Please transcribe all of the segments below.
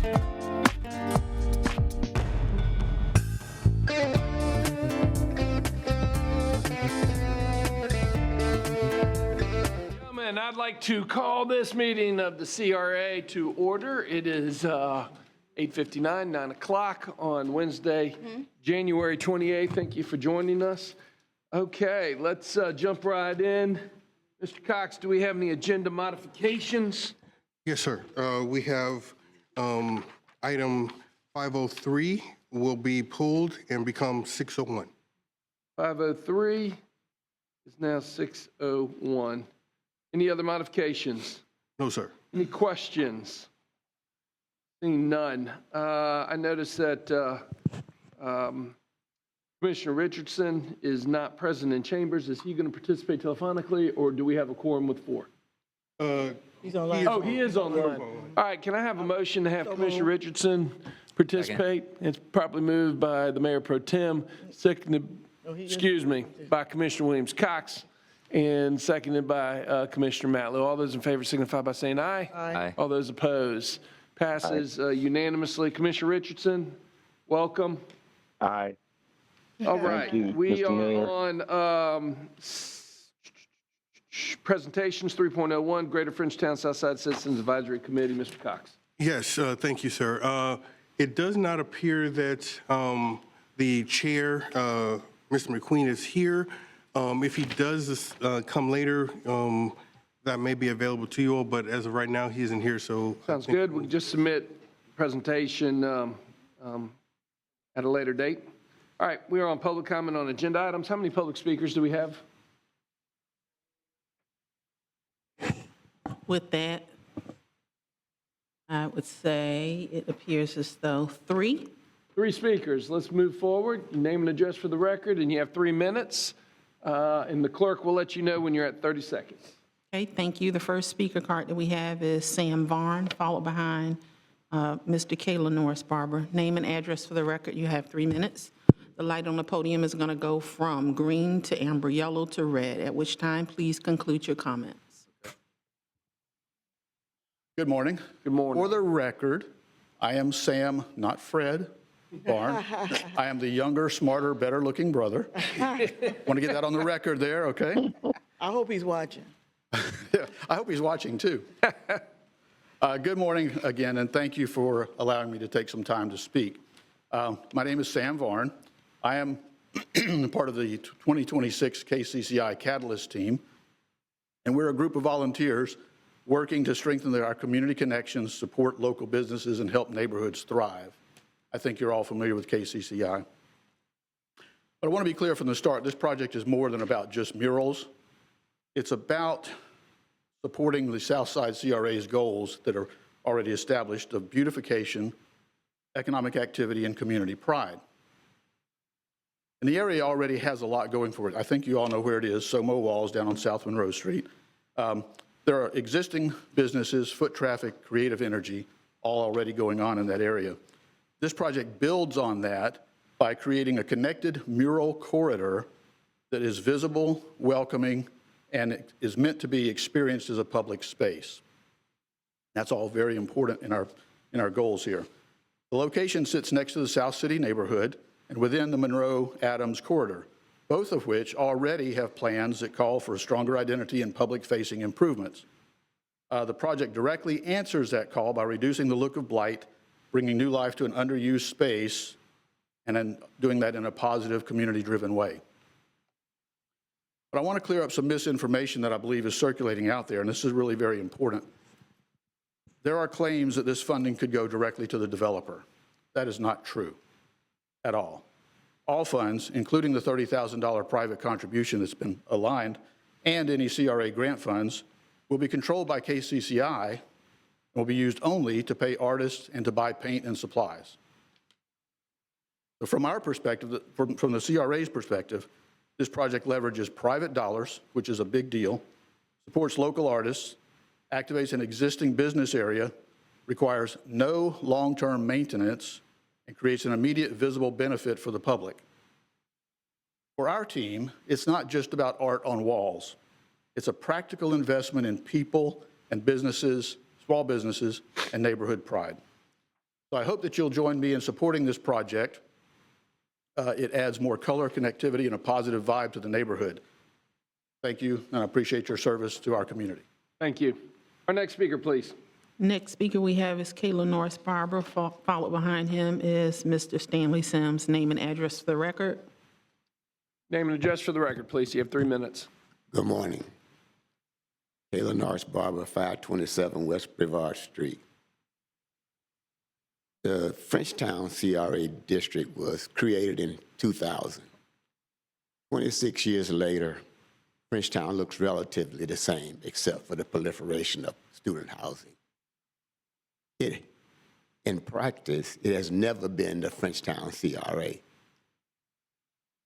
Gentlemen, I'd like to call this meeting of the CRA to order. It is 8:59, 9 o'clock on Wednesday, January 28th. Thank you for joining us. Okay, let's jump right in. Mr. Cox, do we have any agenda modifications? Yes, sir. We have item 503 will be pulled and become 601. 503 is now 601. Any other modifications? No, sir. Any questions? Seeing none. I noticed that Commissioner Richardson is not present in chambers. Is he going to participate telephonically, or do we have a quorum with four? He's online. Oh, he is online. All right, can I have a motion to have Commissioner Richardson participate? It's probably moved by the Mayor Pro Tem, seconded, by Commissioner Williams Cox, and seconded by Commissioner Matlow. All those in favor signify by saying aye. Aye. All those opposed. Passes unanimously. Commissioner Richardson, welcome. Aye. All right, you, we Mr. Mayor. are on presentations 3.01, Greater Frenchtown Southside Citizens Advisory Committee. Mr. Cox. Yes, thank you, sir. It does not appear that the chair, Mr. McQueen, is here. If he does come later, that may be available to you all, but as of right now, he isn't here, so. Sounds good. We can just submit presentation at a later date. All right, we are on public comment on agenda items. How many public speakers do we have? With that, I would say it appears as though three. 3 speakers. Let's move forward. Name and address for the record, and you have 3 minutes. And the clerk will let you know when you're at 30 seconds. Okay, thank you. The first speaker card that we have is Sam Varn, followed behind Mr. Kayla Norris Barber. Name and address for the record. You have 3 minutes. The light on the podium is going to go from green to amber yellow to red, at which time please conclude your comments. Good morning. Good morning. For the record, I am Sam, not Fred Barn. I am the younger, smarter, better-looking brother. Want to get that on the record there, okay? I hope he's watching. Yeah, I hope he's watching, too. Good morning again, and thank you for allowing me to take some time to speak. My name is Sam Varn. I am part of the 2026 KCCI Catalyst team, and we're a group of volunteers working to strengthen our community connections, support local businesses, and help neighborhoods thrive. I think you're all familiar with KCCI. But I want to be clear from the start, this project is more than about just murals. It's about supporting the Southside CRA's goals that are already established of beautification, economic activity, and community pride. And the area already has a lot going for it. I think you all know where it is, Somo Walls down on South Monroe Street. There are existing businesses, foot traffic, creative energy, all already going on in that area. This project builds on that by creating a connected mural corridor that is visible, welcoming, and is meant to be experienced as a public space. That's all very important in our goals here. The location sits next to the South City neighborhood and within the Monroe-Adams corridor, both of which already have plans that call for a stronger identity and public-facing improvements. The project directly answers that call by reducing the look of blight, bringing new life to an underused space, and then doing that in a positive, community-driven way. But I want to clear up some misinformation that I believe is circulating out there, and this is really very important. There are claims that this funding could go directly to the developer. That is not true at all. All funds, including the $30,000 private contribution that's been aligned, and any CRA grant funds, will be controlled by KCCI and will be used only to pay artists and to buy paint and supplies. So from our perspective, from the CRA's perspective, this project leverages private dollars, which is a big deal, supports local artists, activates an existing business area, requires no long-term maintenance, and creates an immediate visible benefit for the public. For our team, it's not just about art on walls. It's a practical investment in people and businesses, small businesses, and neighborhood pride. So I hope that you'll join me in supporting this project. It adds more color, connectivity, and a positive vibe to the neighborhood. Thank you, and I appreciate your service to our community. Thank you. Our next speaker, please. Next speaker we have is Kayla Norris Barber. Followed behind him is Mr. Stanley Sims. Name and address for the record. Name and address for the record, please. You have 3 minutes. Good morning. Kayla Norris Barber, 527 West Brevard Street. The Frenchtown CRA district was created in 2000. 26 years later, Frenchtown looks relatively the same, except for the proliferation of student housing. In practice, it has never been the Frenchtown CRA.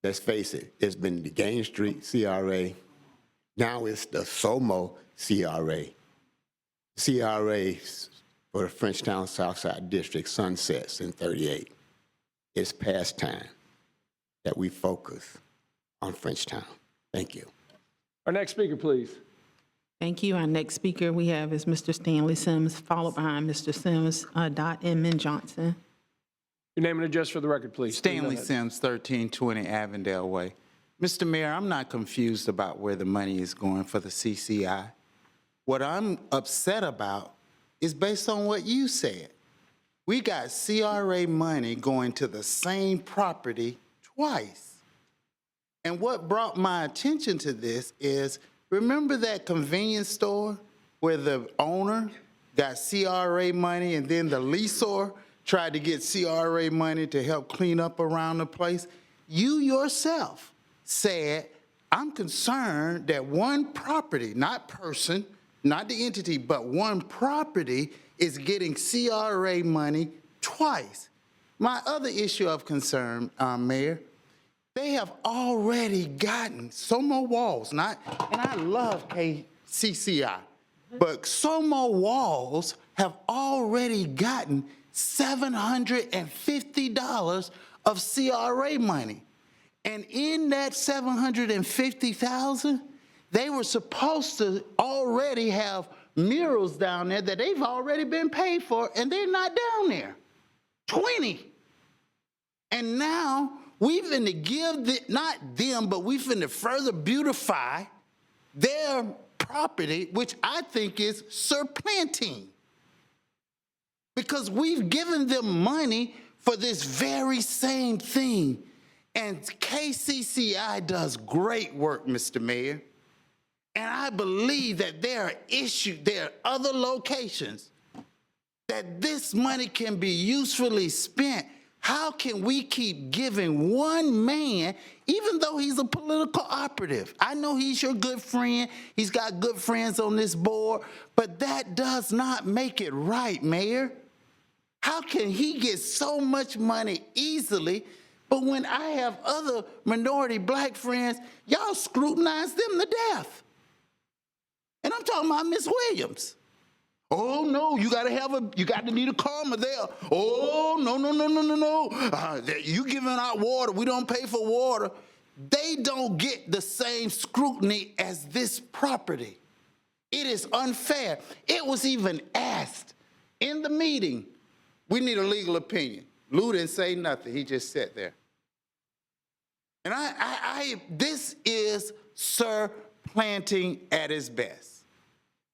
Let's face it, it's been the Gain Street CRA. Now it's the SOMO CRA. CRA for the Frenchtown Southside District sunsets in 38. It's past time that we focus on Frenchtown. Thank you. Our next speaker, please. Thank you. Our next speaker we have is Mr. Stanley Sims, followed behind Mr. Sims, Dot Inman Johnson. Your name and address for the record, please. 3 Stanley minutes. Sims, 1320 Avondale Way. Mr. Mayor, I'm not confused about where the money is going for the CCI. What I'm upset about is based on what you said. We got CRA money going to the same property twice. And what brought my attention to this is, remember that convenience store where the owner got CRA money and then the leaseor tried to get CRA money to help clean up around the place? You yourself said, I'm concerned that one property, not person, not the entity, but one property is getting CRA money twice. My other issue of concern, Mayor, they have already gotten SOMO Walls, and I love KCCI, but SOMO Walls have already gotten $750 of CRA money. And in that $750,000, they were supposed to already have murals down there that they've already been paid for, and they're not down there. 20. And now we finna give, not them, but we finna further beautify their property, which I think is supplanting. Because we've given them money for this very same thing. And KCCI does great work, Mr. Mayor. And I believe that there are other locations that this money can be usefully spent. How can we keep giving one man, even though he's a political operative? I know he's your good friend. He's got good friends on this board, but that does not make it right, Mayor. How can he get so much money easily, but when I have other minority black friends, y'all scrutinize them to death? And I'm talking about Miss Williams. Oh no, you got to need a karma there. Oh no. You giving out water, we don't pay for water. They don't get the same scrutiny as this property. It is unfair. It was even asked in the meeting, we need a legal opinion. Lou didn't say nothing, he just sat there. And this is supplanting at its best.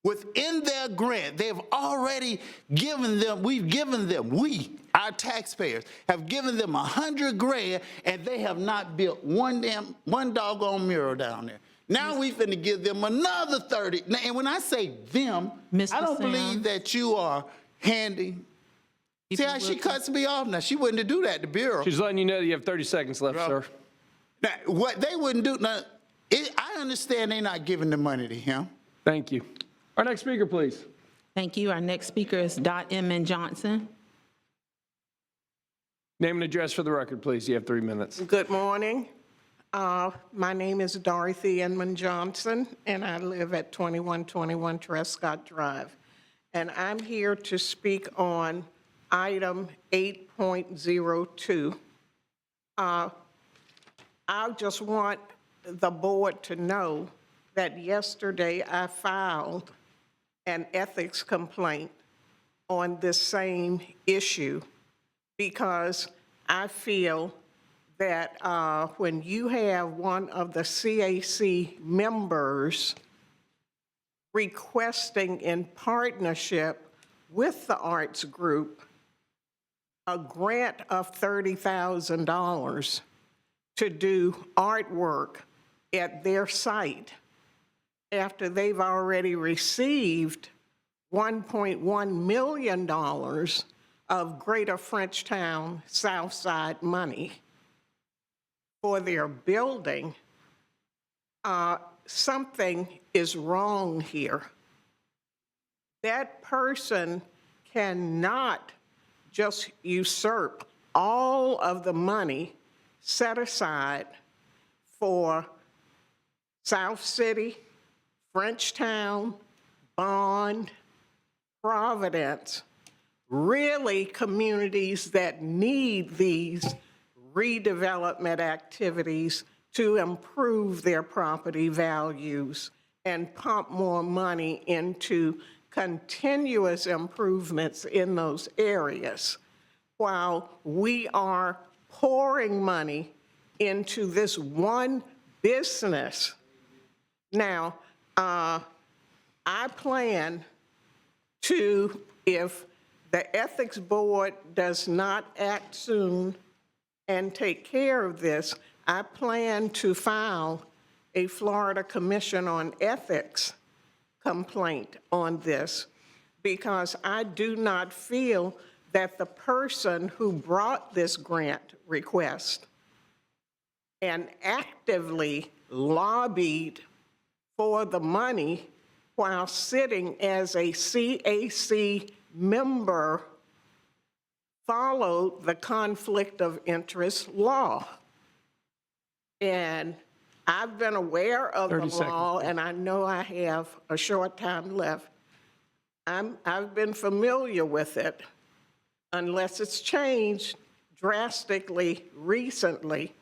Within their grant, they've already given them, our taxpayers, have given them $100 grand, and they have not built one doggone mural down there. Now we finna give them another 30. And when I say them, Mr. I don't Sam. believe that you are handing. See how she cuts me off? Now, she wouldn't do that to Bureau. She's letting you know that you have 30 seconds left, sir. Now, what they wouldn't do, now, I understand they're not giving the money to him. Thank you. Our next speaker, please. Thank you. Our next speaker is Dot Inman Johnson. Name and address for the record, please. You have 3 minutes. Good morning. My name is Dorothy Inman Johnson, and I live at 2121 Trescott Drive. And I'm here to speak on item 8.02. I just want the board to know that yesterday I filed an ethics complaint on this same issue because I feel that when you have one of the CAC members requesting in partnership with the arts group a grant of $30,000 to do artwork at their site after they've already received $1.1 million of Greater Frenchtown Southside money for their building, something is wrong here. That person cannot just usurp all of the money set aside for South City, Frenchtown, Bond, Providence, really communities that need these redevelopment activities to improve their property values and pump more money into continuous improvements in those areas, while we are pouring money into this one business. Now, I plan to, if the ethics board does not act soon and take care of this, I plan to file a Florida Commission on Ethics complaint on this, because I do not feel that the person who brought this grant request and actively lobbied for the money while sitting as a CAC member followed the conflict of interest law. And I've been aware of the 30 seconds. law, and I know I have a short time left. I've been familiar with it, unless it's changed drastically recently.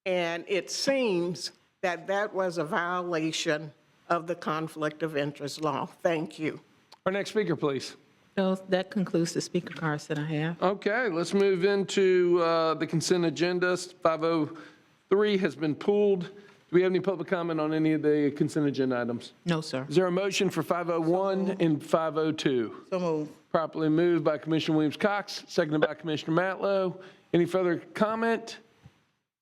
And it seems that that was a violation of the conflict of interest law. Thank you. Our next speaker, please. So that concludes the speaker cards that I have. Okay, let's move into the consent agenda. 503 has been pulled. Do we have any public comment on any of the consent agenda items? No, sir. Is there a motion for 501 and 502? So moved. Properly moved by Commissioner Williams-Cox, seconded by Commissioner Matlow. Any further comment?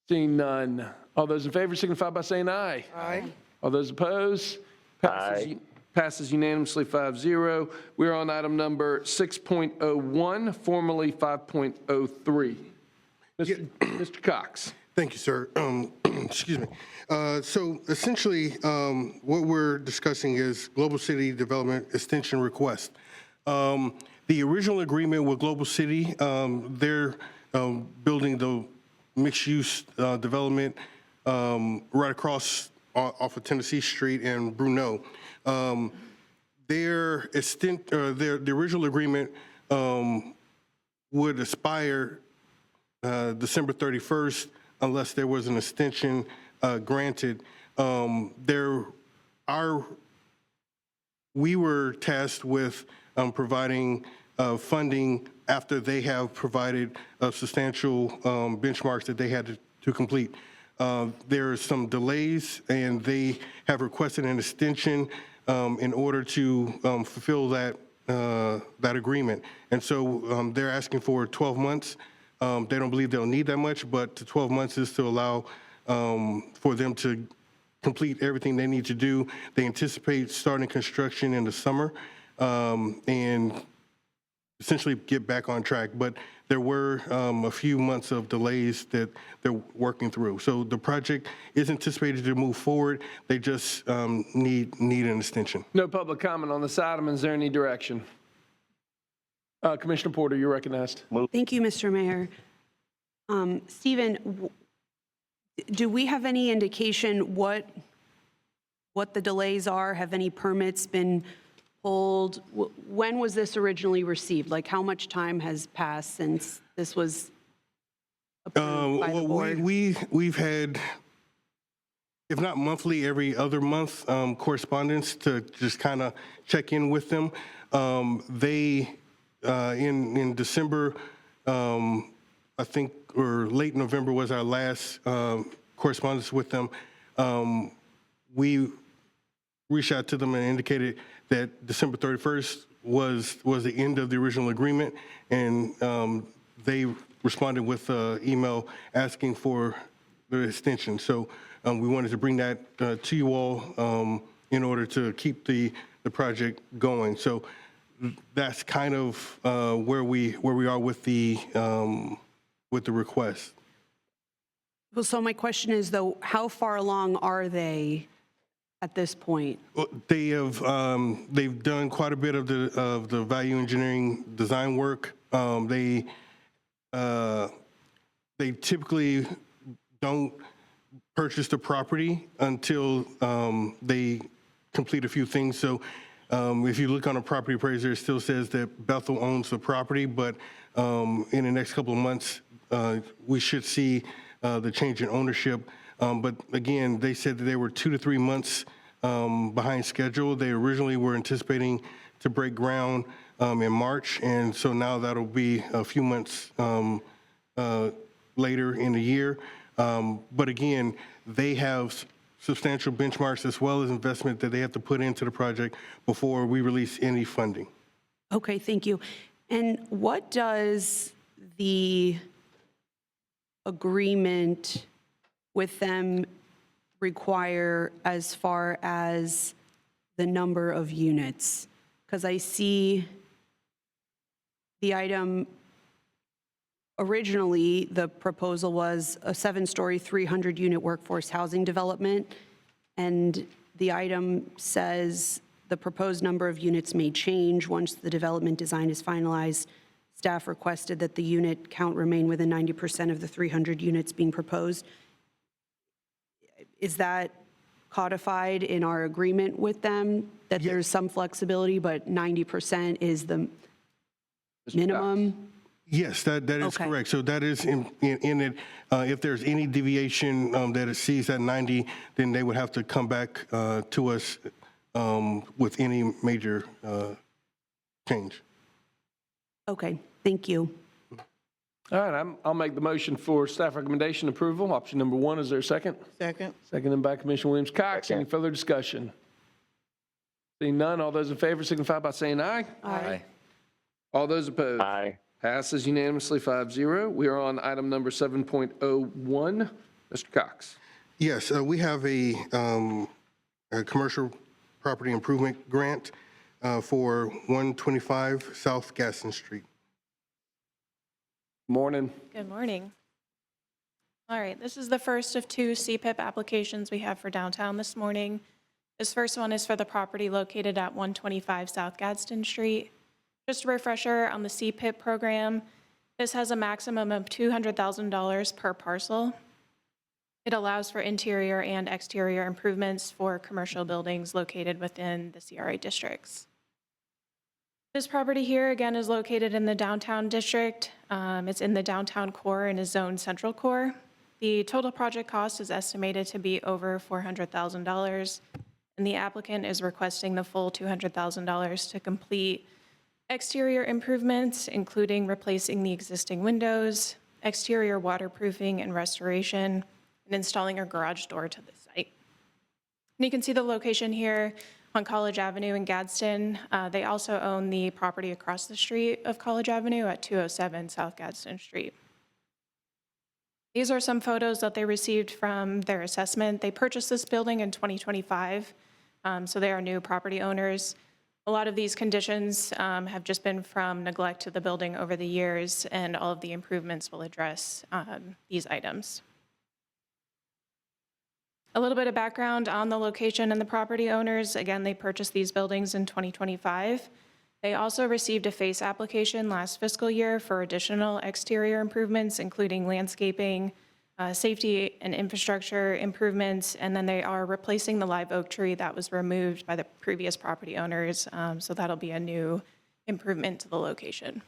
Seeing none. All those in favor signify by saying aye. Aye. All those opposed? Passes unanimously 5-0. We're on item number 6.01, formerly 5.03. Mr. Cox. Thank you, sir. Excuse me. So essentially, what we're discussing is Global City Development Extension Request. The original agreement with Global City, they're building the mixed-use development right across off of Tennessee Street and Bruneau. The original agreement would expire December 31st unless there was an extension granted. We were tasked with providing funding after they have provided substantial benchmarks that they had to complete. There are some delays, and they have requested an extension in order to fulfill that agreement. And so they're asking for 12 months. They don't believe they'll need that much, but the 12 months is to allow for them to complete everything they need to do. They anticipate starting construction in the summer and essentially get back on track. But there were a few months of delays that they're working through. So the project is anticipated to move forward. They just need an extension. No public comment on this item. Is there any direction? Commissioner Porter, you're recognized. Thank you, Mr. Mayor. Stephen, do we have any indication what the delays are? Have any permits been pulled? When was this originally received? Like, how much time has passed since this was approved by the board? We've had, if not monthly, every other month correspondence to just kind of check in with them. In December, I think, or late November was our last correspondence with them. We reached out to them and indicated that December 31st was the end of the original agreement, and they responded with an email asking for the extension. So we wanted to bring that to you all in order to keep the project going. So that's kind of where we are with the request. Well, so my question is, though, how far along are they at this point? Well, they've done quite a bit of the value engineering design work. They typically don't purchase the property until they complete a few things. So if you look on a property appraiser, it still says that Bethel owns the property, but in the next couple of months, we should see the change in ownership. But again, they said that they were 2 to 3 months behind schedule. They originally were anticipating to break ground in March, and so now that'll be a few months later in the year. But again, they have substantial benchmarks as well as investment that they have to put into the project before we release any funding. Okay, thank you. And what does the agreement with them require as far as the number of units? Because I see the item, originally, the proposal was a 7-story, 300-unit workforce housing development, and the item says the proposed number of units may change once the development design is finalized. Staff requested that the unit count remain within 90% of the 300 units being proposed. Is that codified in our agreement with them, that there's some flexibility, but 90% is the minimum? Yes, that is Okay. correct. So that is in it. If there's any deviation that it sees at 90, then they would have to come back to us with any major change. Okay, thank you. All right, I'll make the motion for staff recommendation approval. Option number 1, is there a second? Second. Seconded by Commissioner Williams-Cox. Any further discussion? Seeing none, all those in favor signify by saying aye. Aye. All those opposed? Aye. Passes unanimously 5-0. We are on item number 7.01. Mr. Cox. Yes, we have a commercial property improvement grant for 125 South Gaston Street. Morning. Good morning. All right, this is the first of 2 CPIP applications we have for downtown this morning. This first one is for the property located at 125 South Gadsden Street. Just a refresher on the CPIP program, this has a maximum of $200,000 per parcel. It allows for interior and exterior improvements for commercial buildings located within the CRA districts. This property here, again, is located in the downtown district. It's in the downtown core and is zoned central core. The total project cost is estimated to be over $400,000, and the applicant is requesting the full $200,000 to complete exterior improvements, including replacing the existing windows, exterior waterproofing and restoration, and installing a garage door to the site. And you can see the location here on College Avenue in Gadsden. They also own the property across the street of College Avenue at 207 South Gadsden Street. These are some photos that they received from their assessment. They purchased this building in 2025, so they are new property owners. A lot of these conditions have just been from neglect to the building over the years, and all of the improvements will address these items. A little bit of background on the location and the property owners. Again, they purchased these buildings in 2025. They also received a FACE application last fiscal year for additional exterior improvements, including landscaping, safety and infrastructure improvements, and then they are replacing the live oak tree that was removed by the previous property owners, so that'll be a new improvement to the location.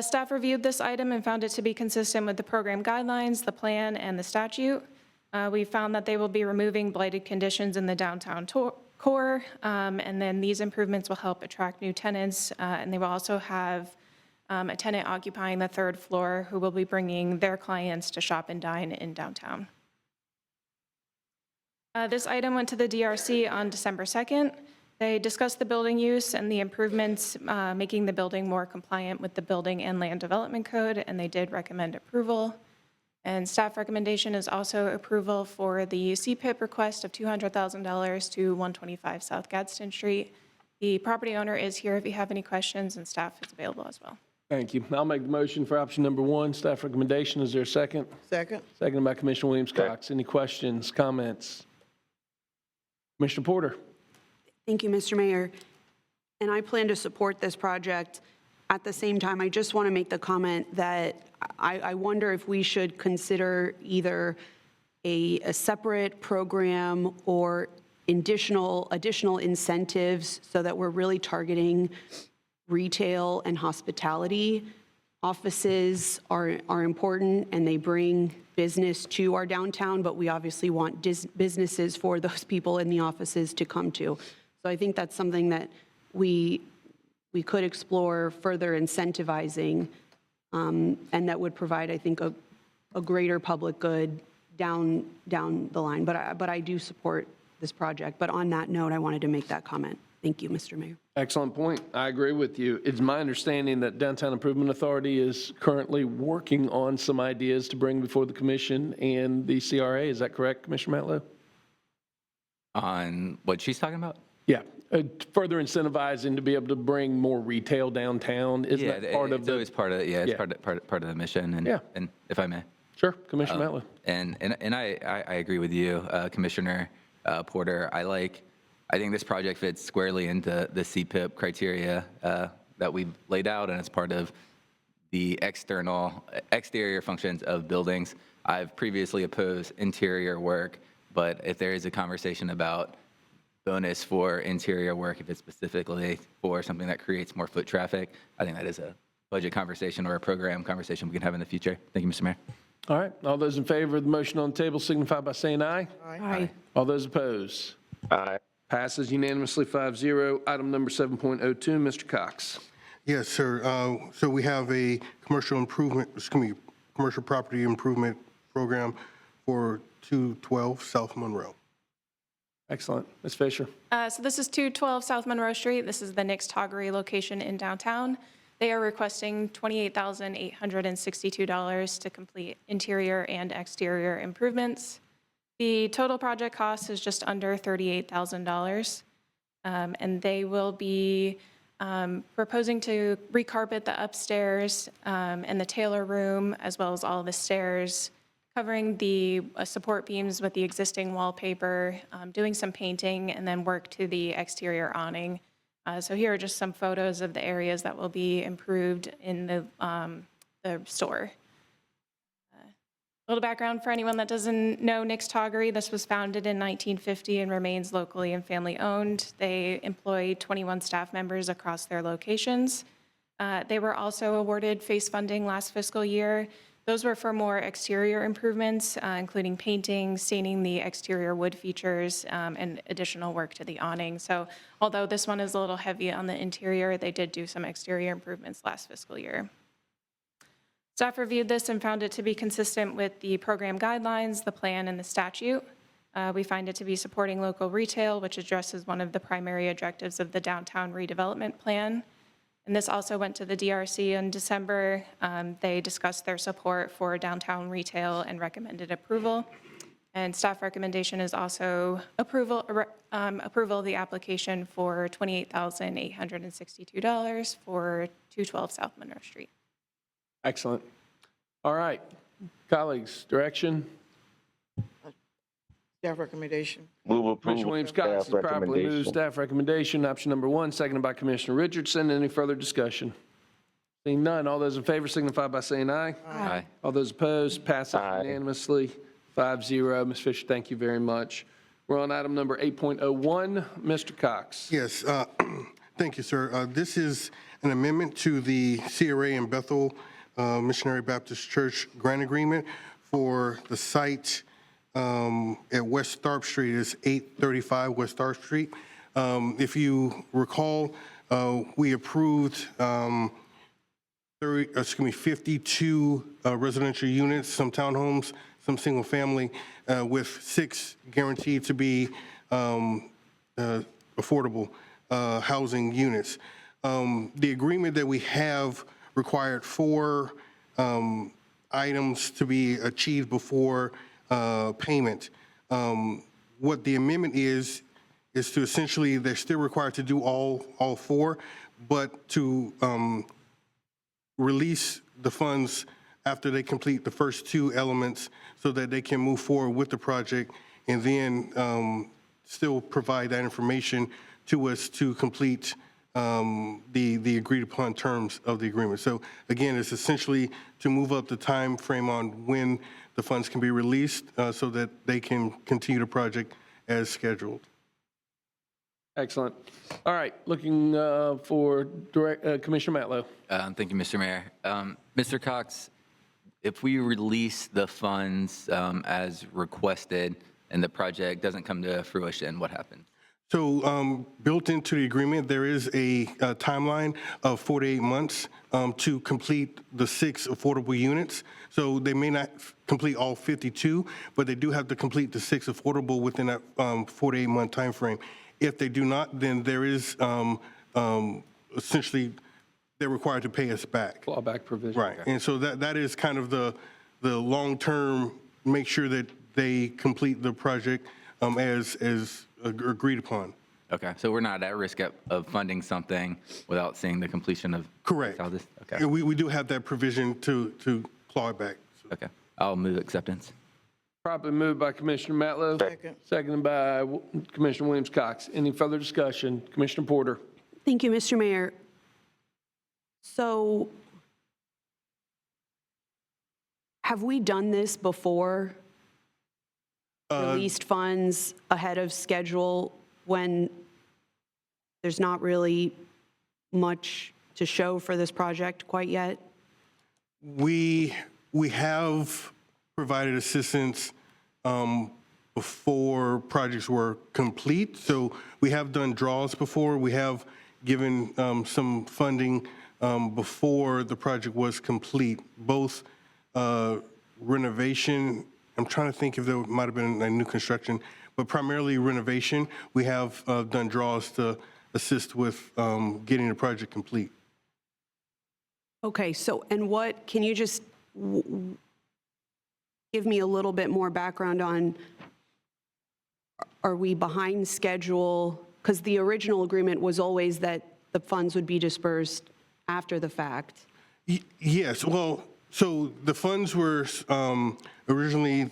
Staff reviewed this item and found it to be consistent with the program guidelines, the plan, and the statute. We found that they will be removing blighted conditions in the downtown core, and then these improvements will help attract new tenants, and they will also have a tenant occupying the third floor who will be bringing their clients to shop and dine in downtown. This item went to the DRC on December 2nd. They discussed the building use and the improvements, making the building more compliant with the Building and Land Development Code, and they did recommend approval. And staff recommendation is also approval for the CPIP request of $200,000 to 125 South Gadsden Street. The property owner is here if you have any questions, and staff is available as well. Thank you. I'll make the motion for option number 1, staff recommendation. Is there a second? Second. Seconded by Commissioner Williams-Cox. Any questions, comments? Commissioner Porter? Thank you, Mr. Mayor. And I plan to support this project. At the same time, I just want to make the comment that I wonder if we should consider either a separate program or additional incentives so that we're really targeting retail and hospitality. Offices are important and they bring business to our downtown, but we obviously want businesses for those people in the offices to come to. So I think that's something that we could explore further incentivizing, and that would provide, I think, a greater public good down the line. But I do support this project. But on that note, I wanted to make that comment. Thank you, Mr. Mayor. Excellent point. I agree with you. It's my understanding that Downtown Improvement Authority is currently working on some ideas to bring before the commission and the CRA. Is that correct, Commissioner Matlow? On what she's talking about? Yeah. Further incentivizing to be able to bring more retail downtown. Isn't that part of it's the? always part of it. Yeah, it's part of the mission. And, Yeah. and if I may. Sure, Commissioner Matlow. And I agree with you, Commissioner Porter. I think this project fits squarely into the CPIP criteria that we laid out, and it's part of the exterior functions of buildings. I've previously opposed interior work, but if there is a conversation about bonus for interior work, if it's specifically for something that creates more foot traffic, I think that is a budget conversation or a program conversation we can have in the future. Thank you, Mr. Mayor. All right. All those in favor of the motion on the table signify by saying aye. Aye. All those opposed? Aye. Passes unanimously 5-0. Item number 7.02, Mr. Cox. Yes, sir. So we have a commercial property improvement program for 212 South Monroe. Excellent. Ms. Fisher. So this is 212 South Monroe Street. This is the Nick's Toggery location in downtown. They are requesting $28,862 to complete interior and exterior improvements. The total project cost is just under $38,000. And they will be proposing to recarpet the upstairs and the Taylor room, as well as all the stairs, covering the support beams with the existing wallpaper, doing some painting, and then work to the exterior awning. So here are just some photos of the areas that will be improved in the store. A little background for anyone that doesn't know Nick's Toggery. This was founded in 1950 and remains locally and family owned. They employ 21 staff members across their locations. They were also awarded FACE funding last fiscal year. Those were for more exterior improvements, including painting, staining the exterior wood features, and additional work to the awning. So although this one is a little heavy on the interior, they did do some exterior improvements last fiscal year. Staff reviewed this and found it to be consistent with the program guidelines, the plan, and the statute. We find it to be supporting local retail, which addresses one of the primary objectives of the downtown redevelopment plan. And this also went to the DRC in December. They discussed their support for downtown retail and recommended approval. And staff recommendation is also approval of the application for $28,862 for 212 South Monroe Street. Excellent. All right. Colleagues, direction? Staff recommendation. Move Commissioner approval. Williams-Cox has properly moved staff recommendation, option number 1, seconded by Commissioner Richardson. Any further discussion? Seeing none, all those in favor signify by saying aye. Aye. All those opposed, passes Aye. unanimously, 5-0. Ms. Fisher, thank you very much. We're on item number 8.01. Mr. Cox. Yes, thank you, sir. This is an amendment to the CRA and Bethel Missionary Baptist Church grant agreement for the site at West Tharp Street. It's 835 West Tharp Street. If you recall, we approved 52 residential units, some townhomes, some single-family, with 6 guaranteed to be affordable housing units. The agreement that we have required 4 items to be achieved before payment. What the amendment is to essentially, they're still required to do all 4, but to release the funds after they complete the first 2 elements so that they can move forward with the project and then still provide that information to us to complete the agreed upon terms of the agreement. So again, it's essentially to move up the time frame on when the funds can be released so that they can continue the project as scheduled. Excellent. All right, looking for Commissioner Matlow. Thank you, Mr. Mayor. Mr. Cox, if we release the funds as requested and the project doesn't come to fruition, what happens? So built into the agreement, there is a timeline of 48 months to complete the 6 affordable units. So they may not complete all 52, but they do have to complete the 6 affordable within that 48-month timeframe. If they do not, then there is essentially, they're required to pay us back. Clawback provision. Right, and so that is kind of the long-term, make sure that they complete the project as agreed upon. Okay, so we're not at risk of funding something without seeing the completion of. Correct. All this? Okay, And we do have that provision to claw it back. okay. I'll move acceptance. Properly moved by Commissioner Matlow. Second. Seconded by Commissioner Williams-Cox. Any further discussion? Commissioner Porter. Thank you, Mr. Mayor. So have we done this before? Released funds ahead of schedule when there's not really much to show for this project quite yet? We have provided assistance before projects were complete. So we have done draws before. We have given some funding before the project was complete, both renovation. I'm trying to think if there might have been a new construction, but primarily renovation. We have done draws to assist with getting the project complete. Okay, so, and what, can you just give me a little bit more background on, are we behind schedule? Because the original agreement was always that the funds would be dispersed after the fact. Yes, well, so the funds were originally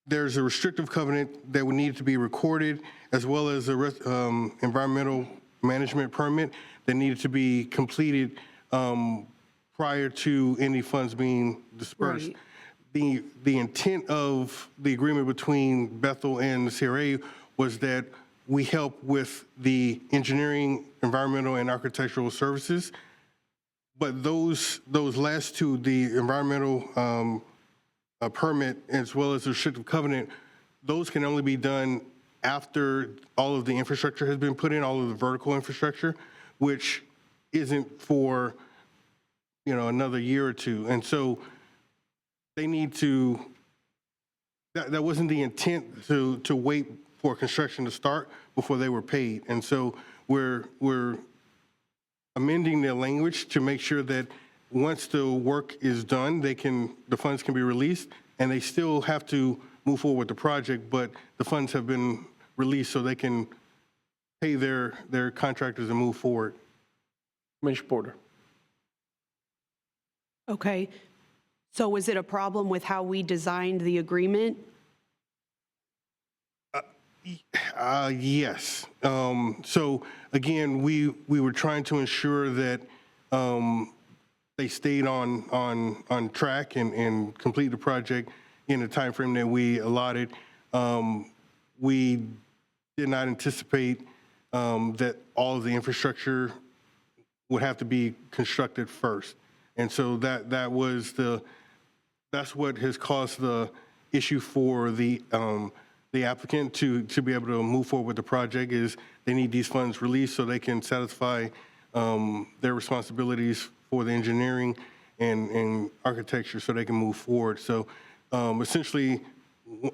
there's a restrictive covenant that would need to be recorded, as well as a environmental management permit that needed to be completed prior to any funds being dispersed. Right. The intent of the agreement between Bethel and the CRA was that we help with the engineering, environmental, and architectural services. But those last 2, the environmental permit as well as the restrictive covenant, those can only be done after all of the infrastructure has been put in, all of the vertical infrastructure, which isn't for, another year or 2. And so they need to, that wasn't the intent to wait for construction to start before they were paid. And so we're amending their language to make sure that once the work is done, the funds can be released, and they still have to move forward with the project, but the funds have been released so they can pay their contractors and move forward. Commissioner Porter. Okay, so was it a problem with how we designed the agreement? Yes. So again, we were trying to ensure that they stayed on track and complete the project in the time frame that we allotted. We did not anticipate that all of the infrastructure would have to be constructed first. And so that's what has caused the issue for the applicant to be able to move forward with the project, is they need these funds released so they can satisfy their responsibilities for the engineering and architecture so they can move forward. So essentially,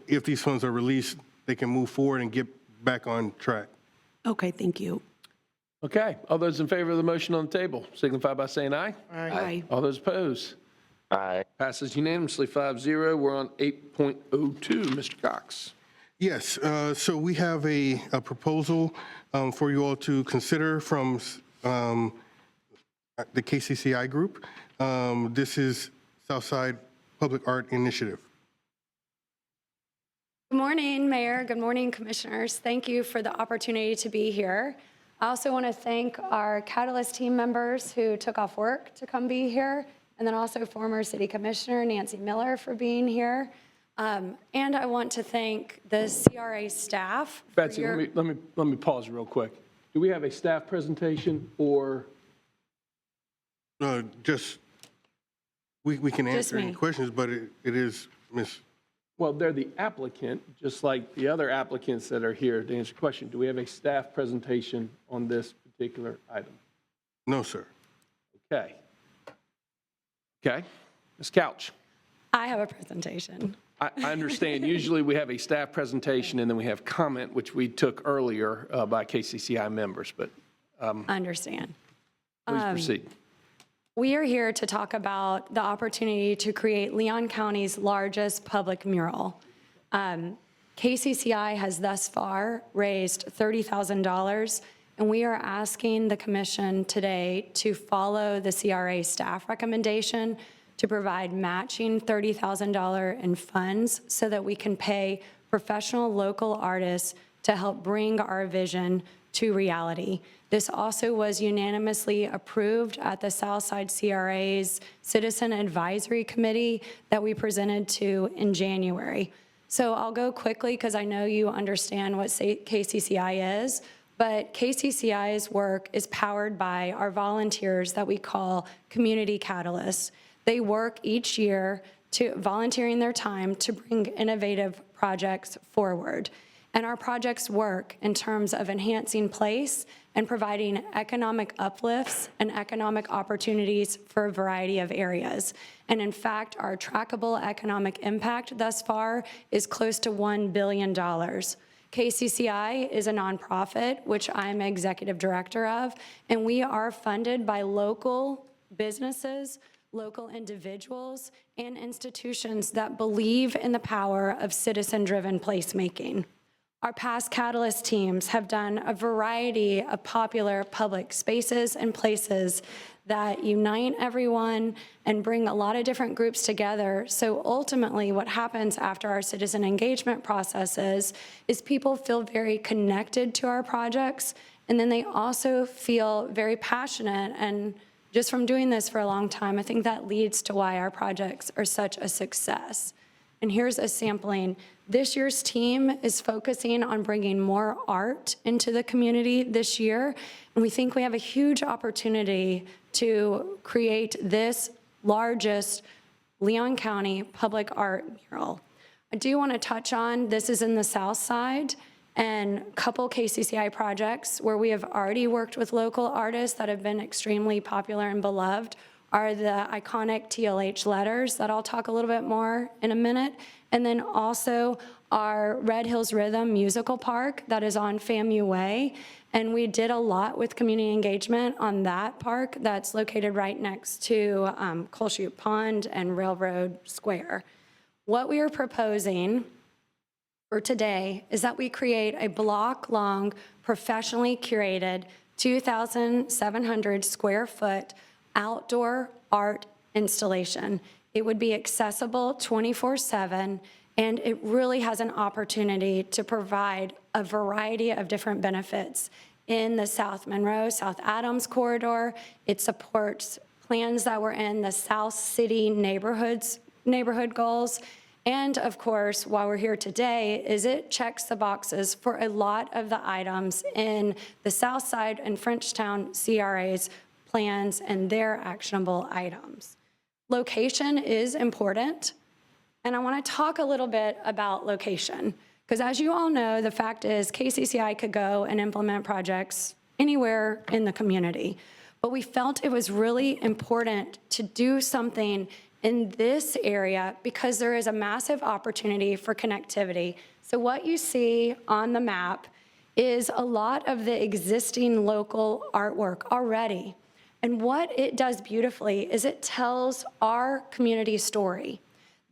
if these funds are released, they can move forward and get back on track. Okay, thank you. Okay, all those in favor of the motion on the table signify by saying aye. Aye. All those opposed? Aye. Passes unanimously 5-0. We're on 8.02, Mr. Cox. Yes, so we have a proposal for you all to consider from the KCCI group. This is Southside Public Art Initiative. Good morning, Mayor. Good morning, Commissioners. Thank you for the opportunity to be here. I also want to thank our Catalyst team members who took off work to come be here, and then also former City Commissioner Nancy Miller for being here. And I want to thank the CRA staff. for Betsy, your- let me pause real quick. Do we have a staff presentation or? Just, we can Just answer any me. questions, but it is Ms. Well, they're the applicant, just like the other applicants that are here to answer your question. Do we have a staff presentation on this particular item? No, sir. Okay. Okay. Ms. Couch, I have a presentation. I understand usually we have a staff presentation and then we have comment, which we took earlier by KCCI members, but Understand. please proceed. We are here to talk about the opportunity to create Leon County's largest public mural. KCCI has thus far raised $30,000, and we are asking the commission today to follow the CRA staff recommendation to provide matching $30,000 in funds so that we can pay professional local artists to help bring our vision to reality. This also was unanimously approved at the Southside CRA's Citizen Advisory Committee that we presented to in January. So I'll go quickly because I know you understand what KCCI is, but KCCI's work is powered by our volunteers that we call community catalysts. They work each year to volunteering their time to bring innovative projects forward. And our projects work in terms of enhancing place and providing economic uplifts and economic opportunities for a variety of areas. And in fact, our trackable economic impact thus far is close to $1 billion. KCCI is a nonprofit, which I'm executive director of, and we are funded by local businesses, local individuals, and institutions that believe in the power of citizen-driven placemaking. Our past Catalyst teams have done a variety of popular public spaces and places that unite everyone and bring a lot of different groups together. So ultimately, what happens after our citizen engagement processes is people feel very connected to our projects, and then they also feel very passionate. And just from doing this for a long time, I think that leads to why our projects are such a success. And here's a sampling. This year's team is focusing on bringing more art into the community this year, and we think we have a huge opportunity to create this largest Leon County public art mural. I do want to touch on, this is in the South Side, and a couple KCCI projects where we have already worked with local artists that have been extremely popular and beloved are the iconic TLH letters that I'll talk a little bit more in a minute, and then also our Red Hills Rhythm Musical Park that is on FAMU Way, and we did a lot with community engagement on that park that's located right next to Coleshoot Pond and Railroad Square. What we are proposing for today is that we create a block-long, professionally curated, 2,700 square foot outdoor art installation. It would be accessible 24/7, and it really has an opportunity to provide a variety of different benefits in the South Monroe, South Adams corridor. It supports plans that were in the South City neighborhood goals. And of course, while we're here today, is it checks the boxes for a lot of the items in the South Side and Frenchtown CRA's plans and their actionable items. Location is important, and I want to talk a little bit about location, because as you all know, the fact is KCCI could go and implement projects anywhere in the community. But but we felt it was really important to do something in this area because there is a massive opportunity for connectivity. So what you see on the map is a lot of the existing local artwork already. And what it does beautifully is it tells our community story.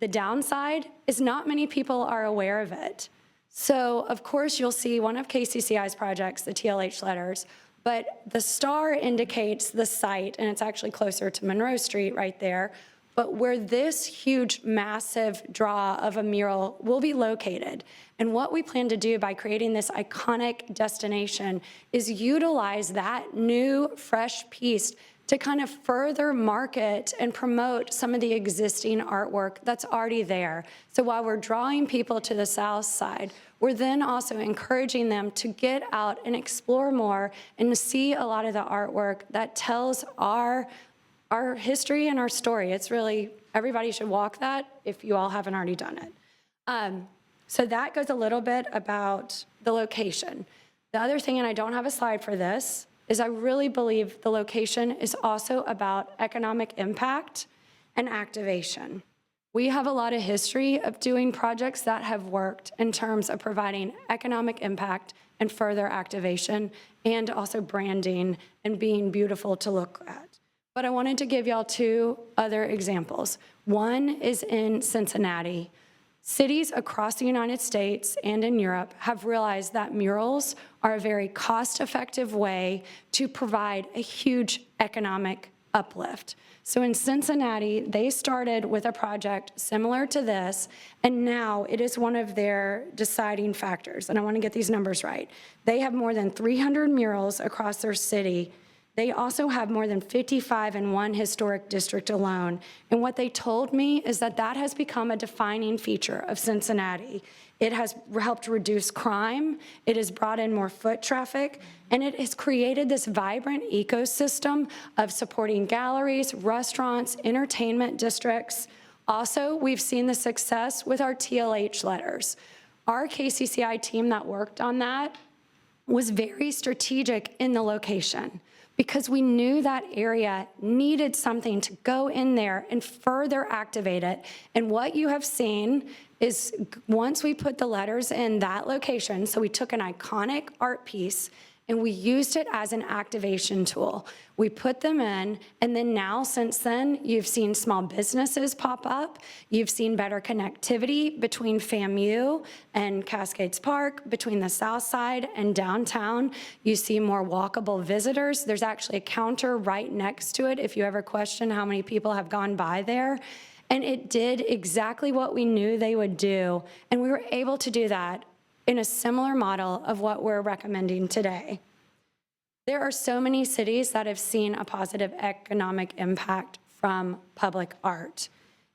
The downside is not many people are aware of it. So of course you'll see one of KCCI's projects, the TLH letters, but the star indicates the site, and it's actually closer to Monroe Street right there, but where this huge, massive draw of a mural will be located. And what we plan to do by creating this iconic destination is utilize that new, fresh piece to kind of further market and promote some of the existing artwork that's already there. So while we're drawing people to the south side, we're then also encouraging them to get out and explore more and to see a lot of the artwork that tells our history and our story. It's really, everybody should walk that if you all haven't already done it. So that goes a little bit about the location. The other thing, and I don't have a slide for this, is I really believe the location is also about economic impact and activation. We have a lot of history of doing projects that have worked in terms of providing economic impact and further activation, and also branding and being beautiful to look at. But I wanted to give y'all two other examples. One is in Cincinnati. Cities across the United States and in Europe have realized that murals are a very cost-effective way to provide a huge economic uplift. So in Cincinnati, they started with a project similar to this, and now it is one of their deciding factors. And I want to get these numbers right. They have more than 300 murals across their city. They also have more than 55 in one historic district alone. And what they told me is that that has become a defining feature of Cincinnati. It has helped reduce crime, it has brought in more foot traffic, and it has created this vibrant ecosystem of supporting galleries, restaurants, entertainment districts. Also, we've seen the success with our TLH letters. Our KCCI team that worked on that was very strategic in the location, because we knew that area needed something to go in there and further activate it. And what you have seen is once we put the letters in that location, so we took an iconic art piece and we used it as an activation tool. We put them in, and then now, since then, you've seen small businesses pop up. You've seen better connectivity between FAMU and Cascades Park, between the south side and downtown. You see more walkable visitors. There's actually a counter right next to it if you ever question how many people have gone by there. And it did exactly what we knew they would do, and we were able to do that in a similar model of what we're recommending today. There are so many cities that have seen a positive economic impact from public art.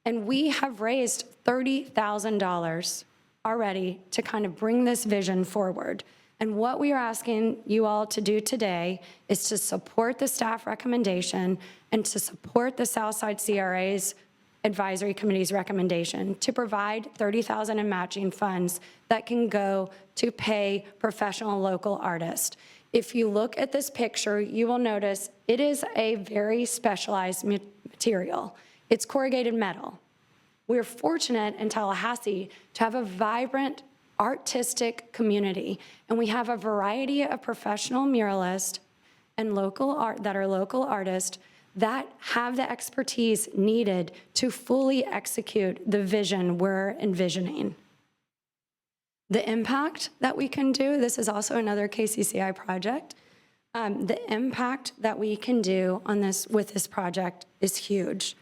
And we have raised $30,000 already to kind of bring this vision forward. And what we are asking you all to do today is to support the staff recommendation and to support the Southside CRA's Advisory Committee's recommendation to provide $30,000 in matching funds that can go to pay professional local artists. If you look at this picture, you will notice it is a very specialized material. It's corrugated metal. We're fortunate in Tallahassee to have a vibrant artistic community, and we have a variety of professional muralists and local art that are local artists that have the expertise needed to fully execute the vision we're envisioning. The impact that we can do, this is also another KCCI project, the impact that we can do on this with this project is huge.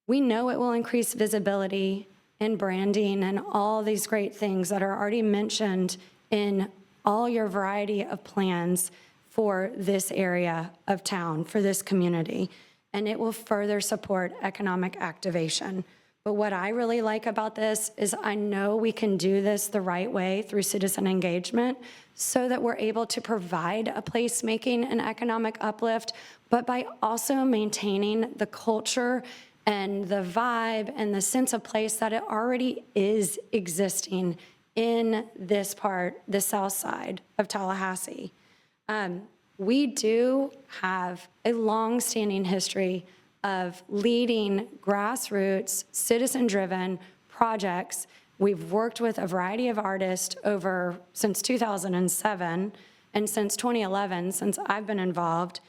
We know it will increase visibility and branding and all these great things that are already mentioned in all your variety of plans for this area of town, for this community. And it will further support economic activation. But what I really like about this is I know we can do this the right way through citizen engagement so that we're able to provide a placemaking and economic uplift, but by also maintaining the culture and the vibe and the sense of place that it already is existing in this part, the south side of Tallahassee. we do have a long-standing history of leading grassroots, citizen-driven projects. We've worked with a variety of artists since 2007 and since 2011, since I've been involved.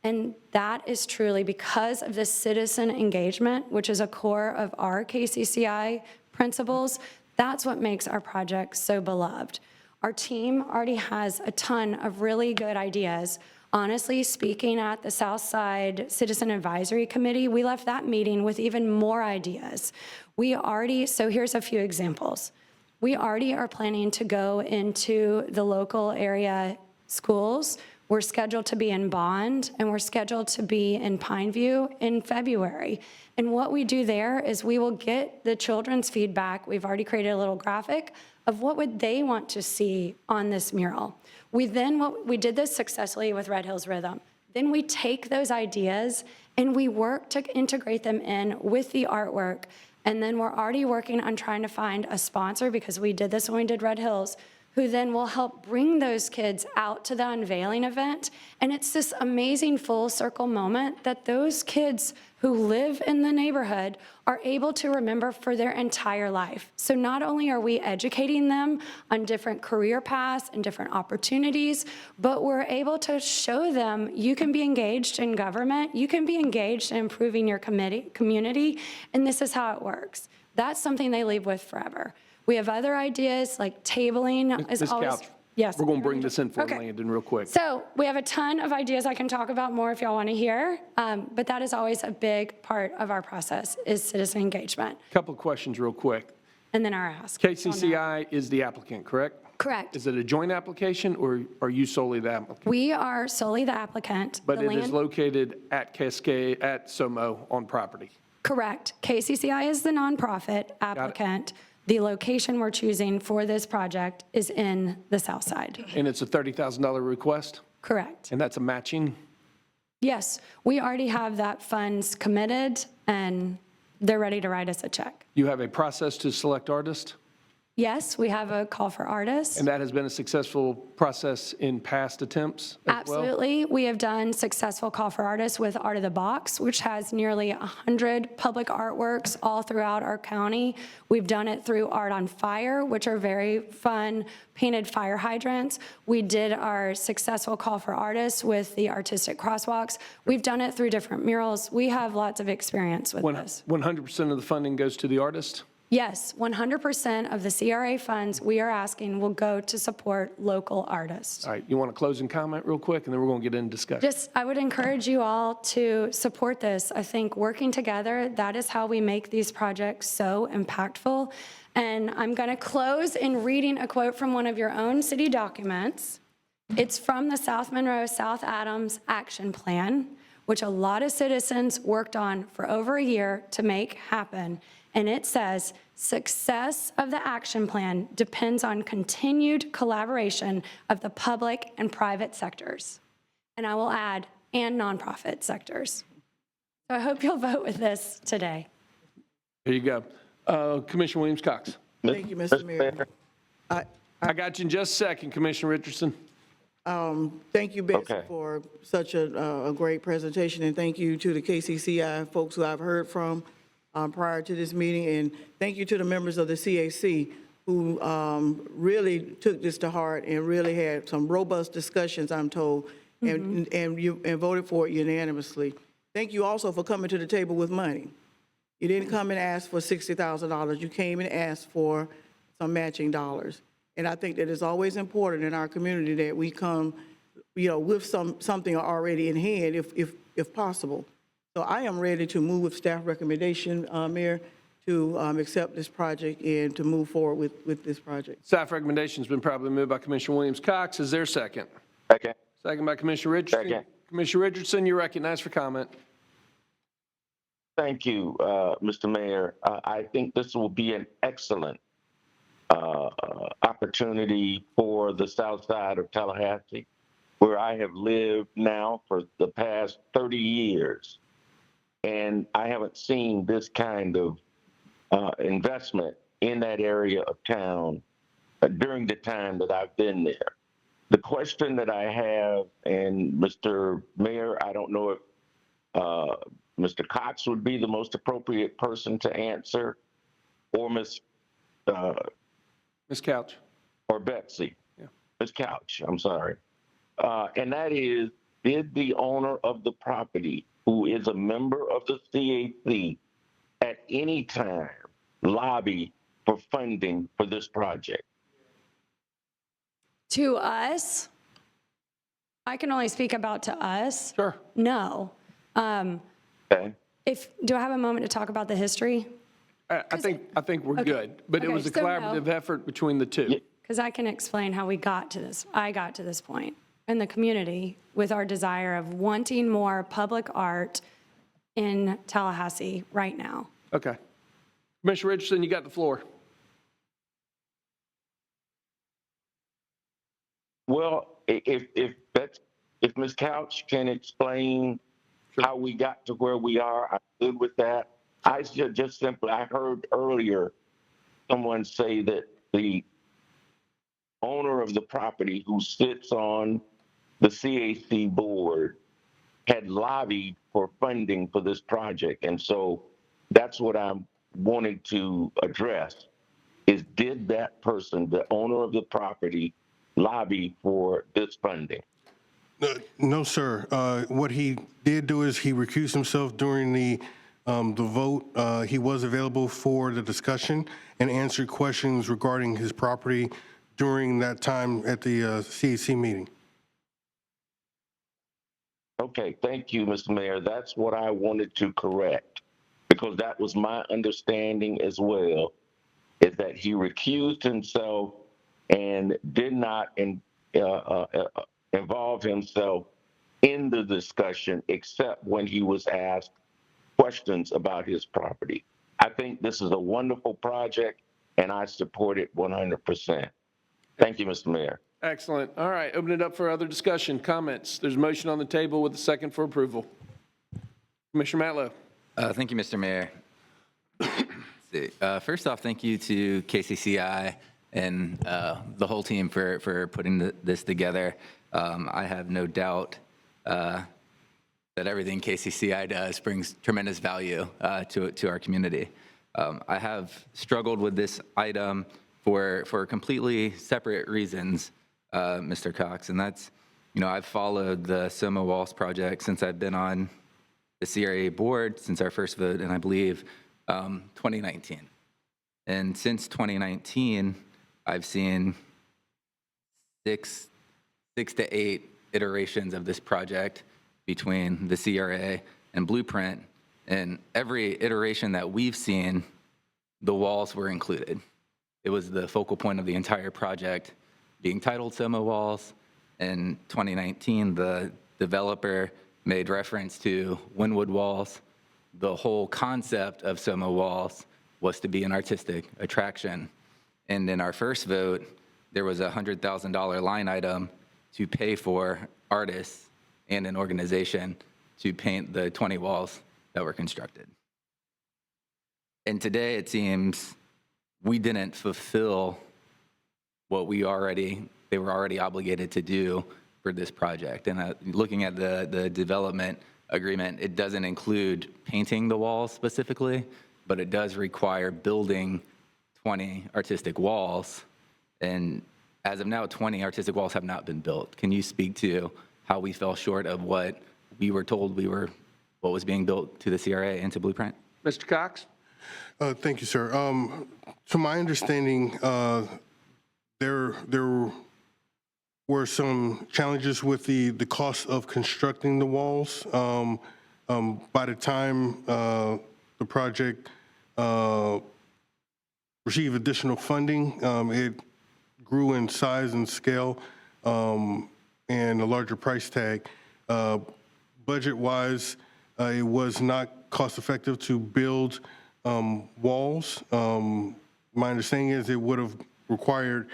And that is truly because of the citizen engagement, which is a core of our KCCI principles. That's what makes our project so beloved. Our team already has a ton of really good ideas. Honestly, speaking at the Southside Citizen Advisory Committee, we left that meeting with even more ideas. So here's a few examples. We already are planning to go into the local area schools. We're scheduled to be in Bond, and we're scheduled to be in Pineview in February. And what we do there is we will get the children's feedback. We've already created a little graphic of what would they want to see on this mural. We did this successfully with Red Hills Rhythm. Then we take those ideas and we work to integrate them in with the artwork. And then we're already working on trying to find a sponsor, because we did this when we did Red Hills, who then will help bring those kids out to the unveiling event. And it's this amazing full circle moment that those kids who live in the neighborhood are able to remember for their entire life. So not only are we educating them on different career paths and different opportunities, but we're able to show them you can be engaged in government, you can be engaged in improving your community, and this is how it works. That's something they leave with forever. We have other ideas, like tabling is Ms. always. Couch, Yes. we're going to bring this in for Okay. Landon real quick. So we have a ton of ideas I can talk about more if y'all want to hear, but that is always a big part of our process is citizen engagement. Couple of questions real quick. And then our ask. KCCI is the applicant, correct? Correct. Is it a joint application, or are you solely the applicant? We are solely the applicant. But The it is land- located at Cascade, at SOMO on property. Correct. KCCI is the nonprofit applicant. The location we're choosing for this project is in the South Side. And it's a $30,000 request, Correct. and that's a matching? Yes, we already have that funds committed, and they're ready to write us a check. You have a process to select artists, Yes, we have a call for artists. and that has been a successful process in past attempts as well? Absolutely. We have done successful call for artists with Art of the Box, which has nearly 100 public artworks all throughout our county. We've done it through Art on Fire, which are very fun painted fire hydrants. We did our successful call for artists with the artistic crosswalks. We've done it through different murals. We have lots of experience with this. 100% of the funding goes to the artist? Yes, 100% of the CRA funds we are asking will go to support local artists. All right, you want to close and comment real quick, and then we're going to get into discussion? I would encourage you all to support this. I think working together, that is how we make these projects so impactful. And I'm going to close in reading a quote from one of your own city documents. It's from the South Monroe, South Adams Action Plan, which a lot of citizens worked on for over a year to make happen. And it says, success of the action plan depends on continued collaboration of the public and private sectors. And I will add, and nonprofit sectors. So I hope you'll vote with this today. There you go. Commissioner Williams-Cox. Thank you, Mr. Mayor. I got you in just a second, Commissioner Richardson. Thank you, Betsy, for such a great presentation, and thank you to the KCCI folks who I've heard from prior to this meeting, and thank you to the members of the CAC who really took this to heart and really had some robust discussions, I'm told, and voted for it unanimously. Thank you also for coming to the table with money. You didn't come and ask for $60,000. You came and asked for some matching dollars. And I think that it's always important in our community that we come, with something already in hand, if possible. So I am ready to move with staff recommendation, Mayor, to accept this project and to move forward with this project. Staff recommendation's been probably moved by Commissioner Williams-Cox. Is there a second? Second. Second by Commissioner Richardson. Second. Commissioner Richardson, you're recognized for comment. Thank you, Mr. Mayor. I think this will be an excellent opportunity for the south side of Tallahassee, where I have lived now for the past 30 years. And I haven't seen this kind of investment in that area of town during the time that I've been there. The question that I have, and Mr. Mayor, I don't know if Mr. Cox would be the most appropriate person to answer, or Ms. Ms. Couch. Or Betsy. Yeah. Ms. Couch, I'm sorry. And that is, did the owner of the property, who is a member of the CAC, at any time lobby for funding for this project? To us, I can only speak about to us. Sure. No. Okay. Do I have a moment to talk about the history? I think we're Okay. good, but it Okay, was a so no. collaborative effort between the two. Because I can explain how we got to this. I got to this point in the community with our desire of wanting more public art in Tallahassee right now. Okay. Commissioner Richardson, you got the floor. Well, if Ms. Couch can explain how we got to where we are, I'm good with that. I heard earlier someone say that the owner of the property who sits on the CAC board had lobbied for funding for this project. And so that's what I'm wanting to address is, did that person, the owner of the property, lobby for this funding? No, sir. What he did do is he recused himself during the vote. He was available for the discussion and answered questions regarding his property during that time at the CAC meeting. Okay, thank you, Mr. Mayor. That's what I wanted to correct, because that was my understanding as well, is that he recused himself and did not involve himself in the discussion except when he was asked questions about his property. I think this is a wonderful project, and I support it 100%. Thank you, Mr. Mayor. Excellent. All right, open it up for other discussion, comments. There's a motion on the table with a second for approval. Commissioner Matlow. Thank you, Mr. Mayor. Let's see. First off, thank you to KCCI and the whole team for putting this together. I have no doubt that everything KCCI does brings tremendous value to our community. I have struggled with this item for completely separate reasons, Mr. Cox, and that's, I've followed the Soma Walls project since I've been on the CRA board, since our first vote, and I believe 2019. And since 2019, I've seen six to eight iterations of this project between the CRA and Blueprint, and every iteration that we've seen, the walls were included. It was the focal point of the entire project, being titled Soma Walls. In 2019, the developer made reference to Wynwood Walls. The whole concept of Soma Walls was to be an artistic attraction. And in our first vote, there was a $100,000 line item to pay for artists and an organization to paint the 20 walls that were constructed. And today it seems we didn't fulfill what they were already obligated to do for this project. And looking at the development agreement, it doesn't include painting the walls specifically, but it does require building 20 artistic walls. And as of now, 20 artistic walls have not been built. Can you speak to how we fell short of what we were told what was being built to the CRA and to Blueprint? Mr. Cox? Thank you, sir. To my understanding, there were some challenges with the cost of constructing the walls. By the time the project received additional funding, it grew in size and scale and a larger price tag. Budget-wise, it was not cost-effective to build walls. My understanding is it would have required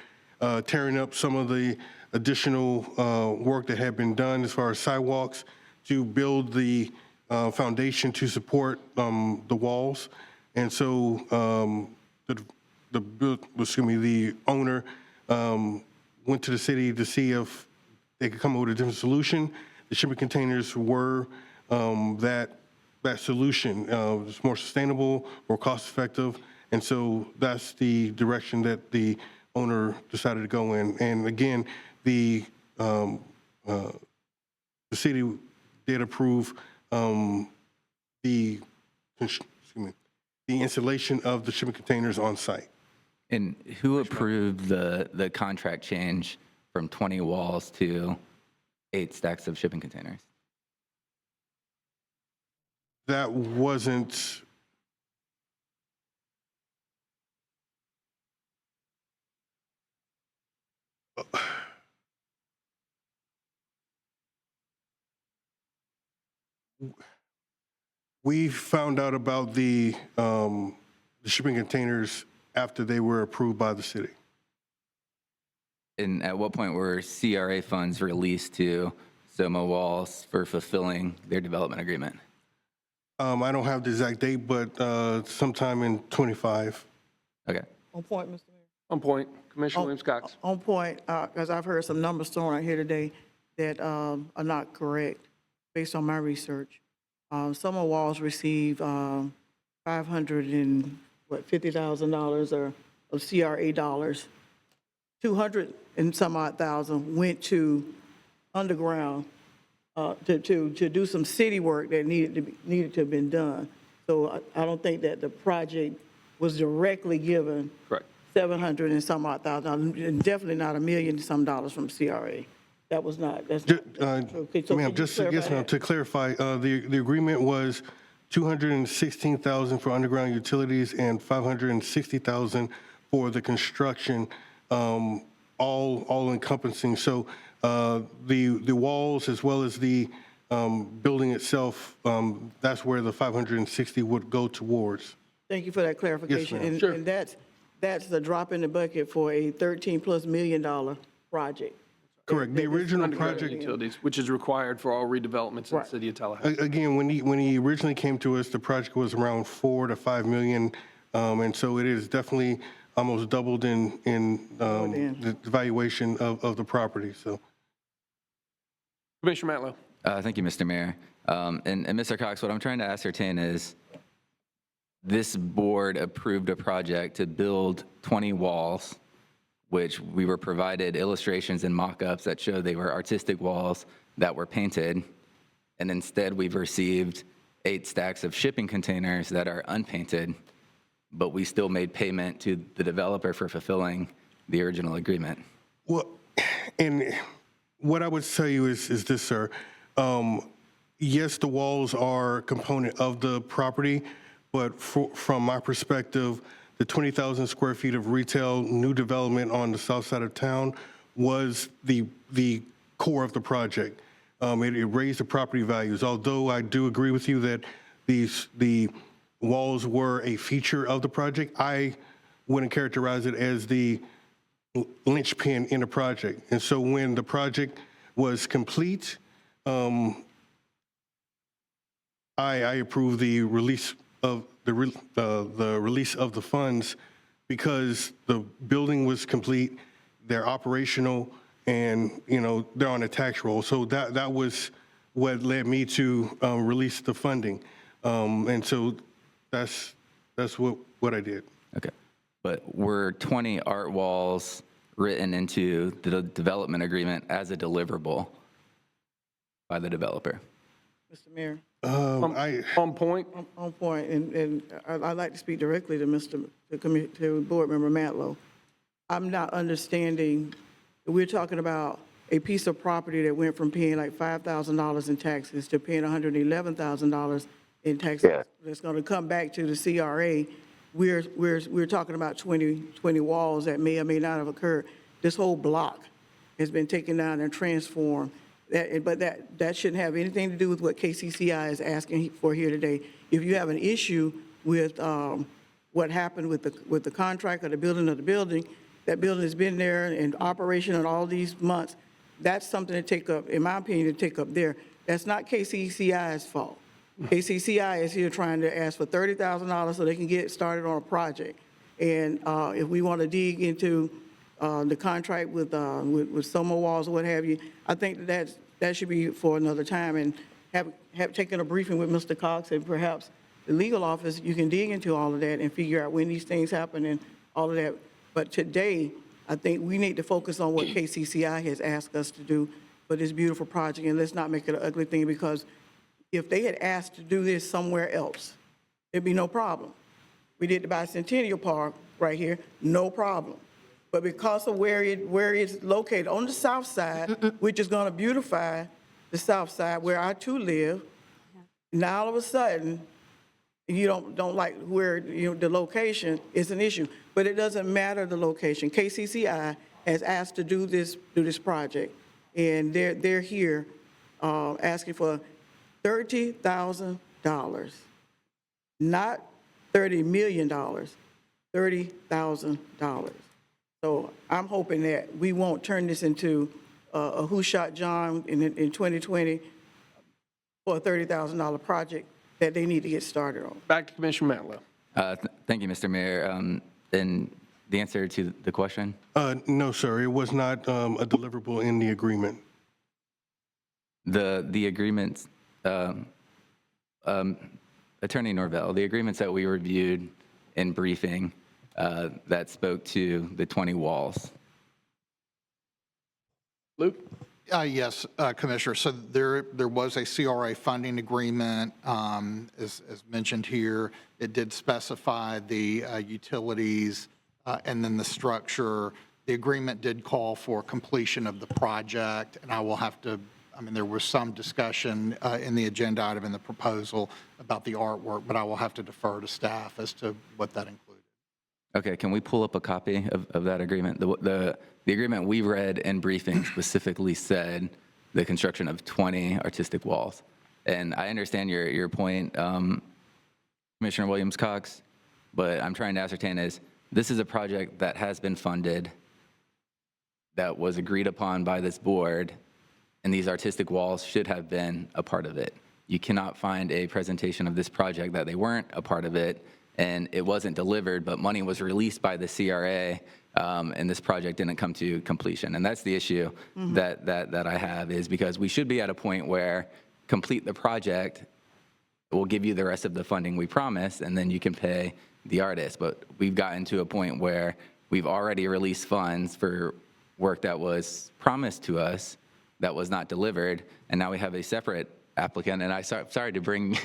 tearing up some of the additional work that had been done as far as sidewalks to build the foundation to support the walls. And so the owner went to the city to see if they could come up with a different solution. The shipping containers were that solution. It's more sustainable, more cost-effective, and so that's the direction that the owner decided to go in. And again, the city did approve the installation of the shipping containers on site. And who approved the contract change from 20 walls to 8 stacks of shipping containers? That wasn't. We found out about the shipping containers after they were approved by the city. And at what point were CRA funds released to Soma Walls for fulfilling their development agreement? I don't have the exact date, but sometime in 25. Okay. On point, Mr. Mayor. On point. Commissioner Williams Cox. On point, because I've heard some numbers thrown out here today that are not correct based on my research. Summer Walls received $550,000 of CRA dollars. 200 and some odd thousand went to underground to do some city work that needed to have been done. So I don't think that the project was directly given. Correct. 700 and some odd thousand, and definitely not $1 million and some dollars from CRA. That was not, that's not true. Okay, so Ma'am, could you yes, clarify ma'am, that? to clarify, the agreement was $216,000 for underground utilities and $560,000 for the construction, all encompassing. So the walls as well as the building itself, that's where the 560 would go towards. Thank you for that clarification. ma'am. And- Sure. And that's the drop in the bucket for a $13+ million project. Correct. The original Underground project, utilities, which is required for all redevelopments in the Right. city of Tallahassee. again, when he originally came to us, the project was around $4 to $5 million, and so it is definitely almost doubled in the valuation of the property. So, Commissioner Matlow. Thank you, Mr. Mayor. And Mr. Cox, what I'm trying to ascertain is this board approved a project to build 20 walls, which we were provided illustrations and mock-ups that show they were artistic walls that were painted. And instead, we've received 8 stacks of shipping containers that are unpainted, but we still made payment to the developer for fulfilling the original agreement. well, and what I would tell you is this, sir. Yes, the walls are a component of the property, but from my perspective, the 20,000 square feet of retail new development on the south side of town was the core of the project. It raised the property values. Although I do agree with you that the walls were a feature of the project, I wouldn't characterize it as the linchpin in the project. And so when the project was complete, I approved the release of the release of the funds because the building was complete, they're operational, and they're on a tax roll. So that was what led me to release the funding, and so that's what I did. Okay. But were 20 art walls written into the development agreement as a deliverable by the developer? Mr. Mayor. On point. On point, and I'd like to speak directly to to Board Member Matlow. I'm not understanding, we're talking about a piece of property that went from paying like $5,000 in taxes to paying $111,000 in taxes. Yeah. That's going to come back to the CRA. We're talking about 20 walls that may or may not have occurred. This whole block has been taken down and transformed. But that shouldn't have anything to do with what KCCI is asking for here today. If you have an issue with what happened with the contract or the building of the building, that building has been there in operation in all these months. That's something to take up, in my opinion, to take up there. That's not KCCI's fault. KCCI is here trying to ask for $30,000 so they can get started on a project. And if we want to dig into the contract with Somo Walls or what have you, I think that should be for another time, and have taken a briefing with Mr. Cox and perhaps the legal office, you can dig into all of that and figure out when these things happen and all of that. But today, I think we need to focus on what KCCI has asked us to do for this beautiful project, and let's not make it an ugly thing, because if they had asked to do this somewhere else, there'd be no problem. We did the Bicentennial Park right here, no problem. But because of where it's located on the south side, which is gonna beautify the south side where I too live, now all of a sudden, you don't like where, the location is an issue, but it doesn't matter the location. KCCI has asked to do this project, and they're here asking for $30,000, not $30 million, $30,000. So I'm hoping that we won't turn this into a Who Shot John in 2020 for a $30,000 project that they need to get started on. Back to Commissioner Matlow. Thank you, Mr. Mayor. And the answer to the question? No, sir, it was not a deliverable in the agreement. The agreements, Attorney Norvell, the agreements that we reviewed in briefing that spoke to the 20 walls. Luke? Yes, Commissioner. So there was a CRA funding agreement, as mentioned here. It did specify the utilities and then the structure. The agreement did call for completion of the project, and I will have to, there was some discussion in the agenda item in the proposal about the artwork, but I will have to defer to staff as to what that included. Okay, can we pull up a copy of that agreement? The agreement we read in briefing specifically said the construction of 20 artistic walls. And I understand your point, Commissioner Williams-Cox, but I'm trying to ascertain is, this is a project that has been funded, that was agreed upon by this board, and these artistic walls should have been a part of it. You cannot find a presentation of this project that they weren't a part of it, and it wasn't delivered, but money was released by the CRA, and this project didn't come to completion. And that's the issue that I have, is because we should be at a point where complete the project, we'll give you the rest of the funding we promised, and then you can pay the artist. But we've gotten to a point where we've already released funds for work that was promised to us that was not delivered, and now we have a separate applicant. And sorry to bring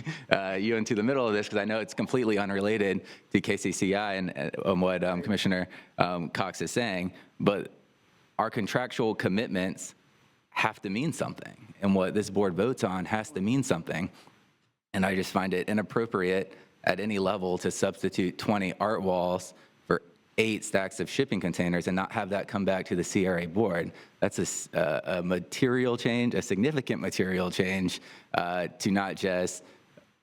you into the middle of this, because I know it's completely unrelated to KCCI and what Commissioner Cox is saying, but our contractual commitments have to mean something, and what this board votes on has to mean something. And I just find it inappropriate at any level to substitute 20 art walls for 8 stacks of shipping containers and not have that come back to the CRA board. That's a material change, a significant material change to not just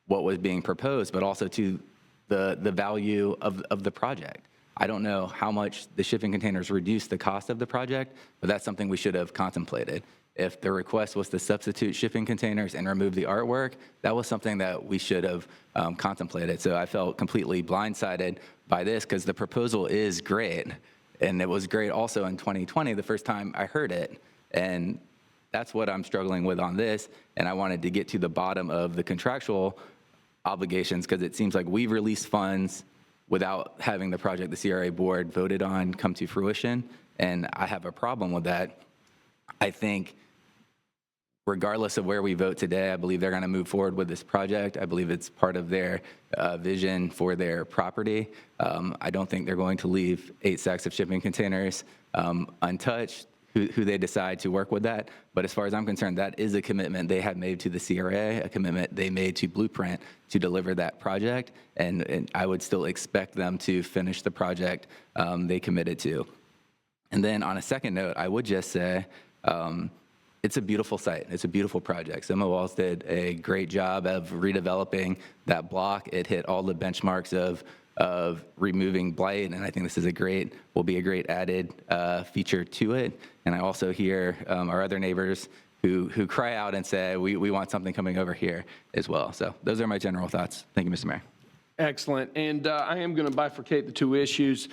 what was being proposed, but also to the value of the project. I don't know how much the shipping containers reduce the cost of the project, but that's something we should have contemplated. If the request was to substitute shipping containers and remove the artwork, that was something that we should have contemplated. So I felt completely blindsided by this, because the proposal is great. And it was great also in 2020, the first time I heard it. And that's what I'm struggling with on this. And I wanted to get to the bottom of the contractual obligations, because it seems like we've released funds without having the project the CRA board voted on come to fruition. And I have a problem with that. I think regardless of where we vote today, I believe they're going to move forward with this project. I believe it's part of their vision for their property. I don't think they're going to leave 8 stacks of shipping containers untouched, who they decide to work with that. But as far as I'm concerned, that is a commitment they had made to the CRA, a commitment they made to Blueprint to deliver that project. And I would still expect them to finish the project they committed to. And then on a second note, I would just say, it's a beautiful site. It's a beautiful project. Somo Walls did a great job of redeveloping that block. It hit all the benchmarks of removing blight, and I think this is will be a great added feature to it. And I also hear our other neighbors who cry out and say, we want something coming over here as well. So those are my general thoughts. Thank you, Mr. Mayor. Excellent. And I am going to bifurcate the two issues.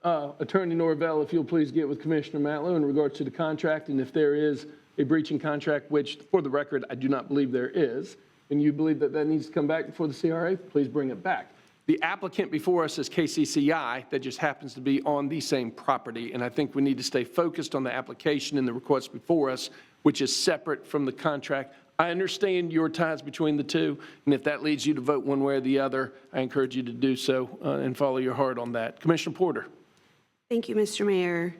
Attorney Norvell, if you'll please get with Commissioner Matlow in regards to the contract, and if there is a breaching contract, which, for the record, I do not believe there is, and you believe that that needs to come back before the CRA, please bring it back. The applicant before us is KCCI, that just happens to be on the same property, and I think we need to stay focused on the application and the request before us, which is separate from the contract. I understand your ties between the two, and if that leads you to vote one way or the other, I encourage you to do so and follow your heart on that. Commissioner Porter. Thank you, Mr. Mayor.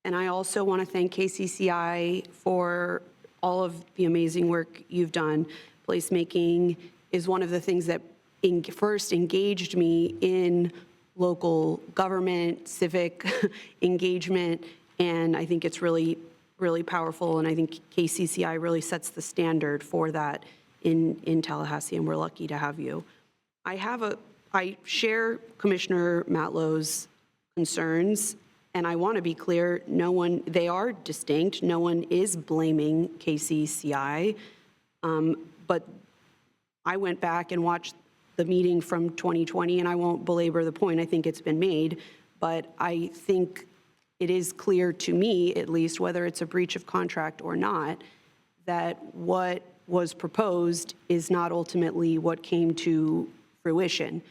And I also want to thank KCCI for all of the amazing work you've done. Placemaking is one of the things that first engaged me in local government, civic engagement, and I think it's really, really powerful, and I think KCCI really sets the standard for that in Tallahassee, and we're lucky to have you. I share Commissioner Matlow's concerns, and I want to be clear, they are distinct. No one is blaming KCCI, but I went back and watched the meeting from 2020, and I won't belabor the point. I think it's been made, but I think it is clear to me, at least, whether it's a breach of contract or not, that what was proposed is not ultimately what came to fruition.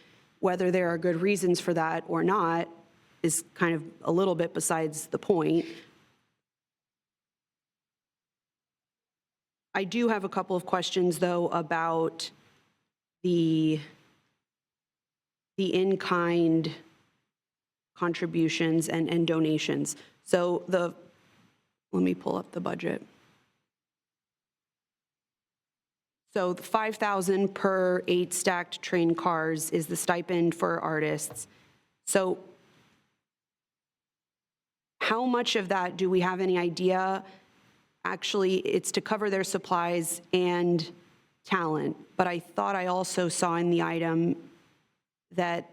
Whether there are good reasons for that or not is kind of a little bit besides the point. I do have a couple of questions, though, about the in-kind contributions and donations. So let me pull up the budget. So the $5,000 per 8 stacked train cars is the stipend for artists. So how much of that do we have any idea? Actually, it's to cover their supplies and talent. But I thought I also saw in the item that,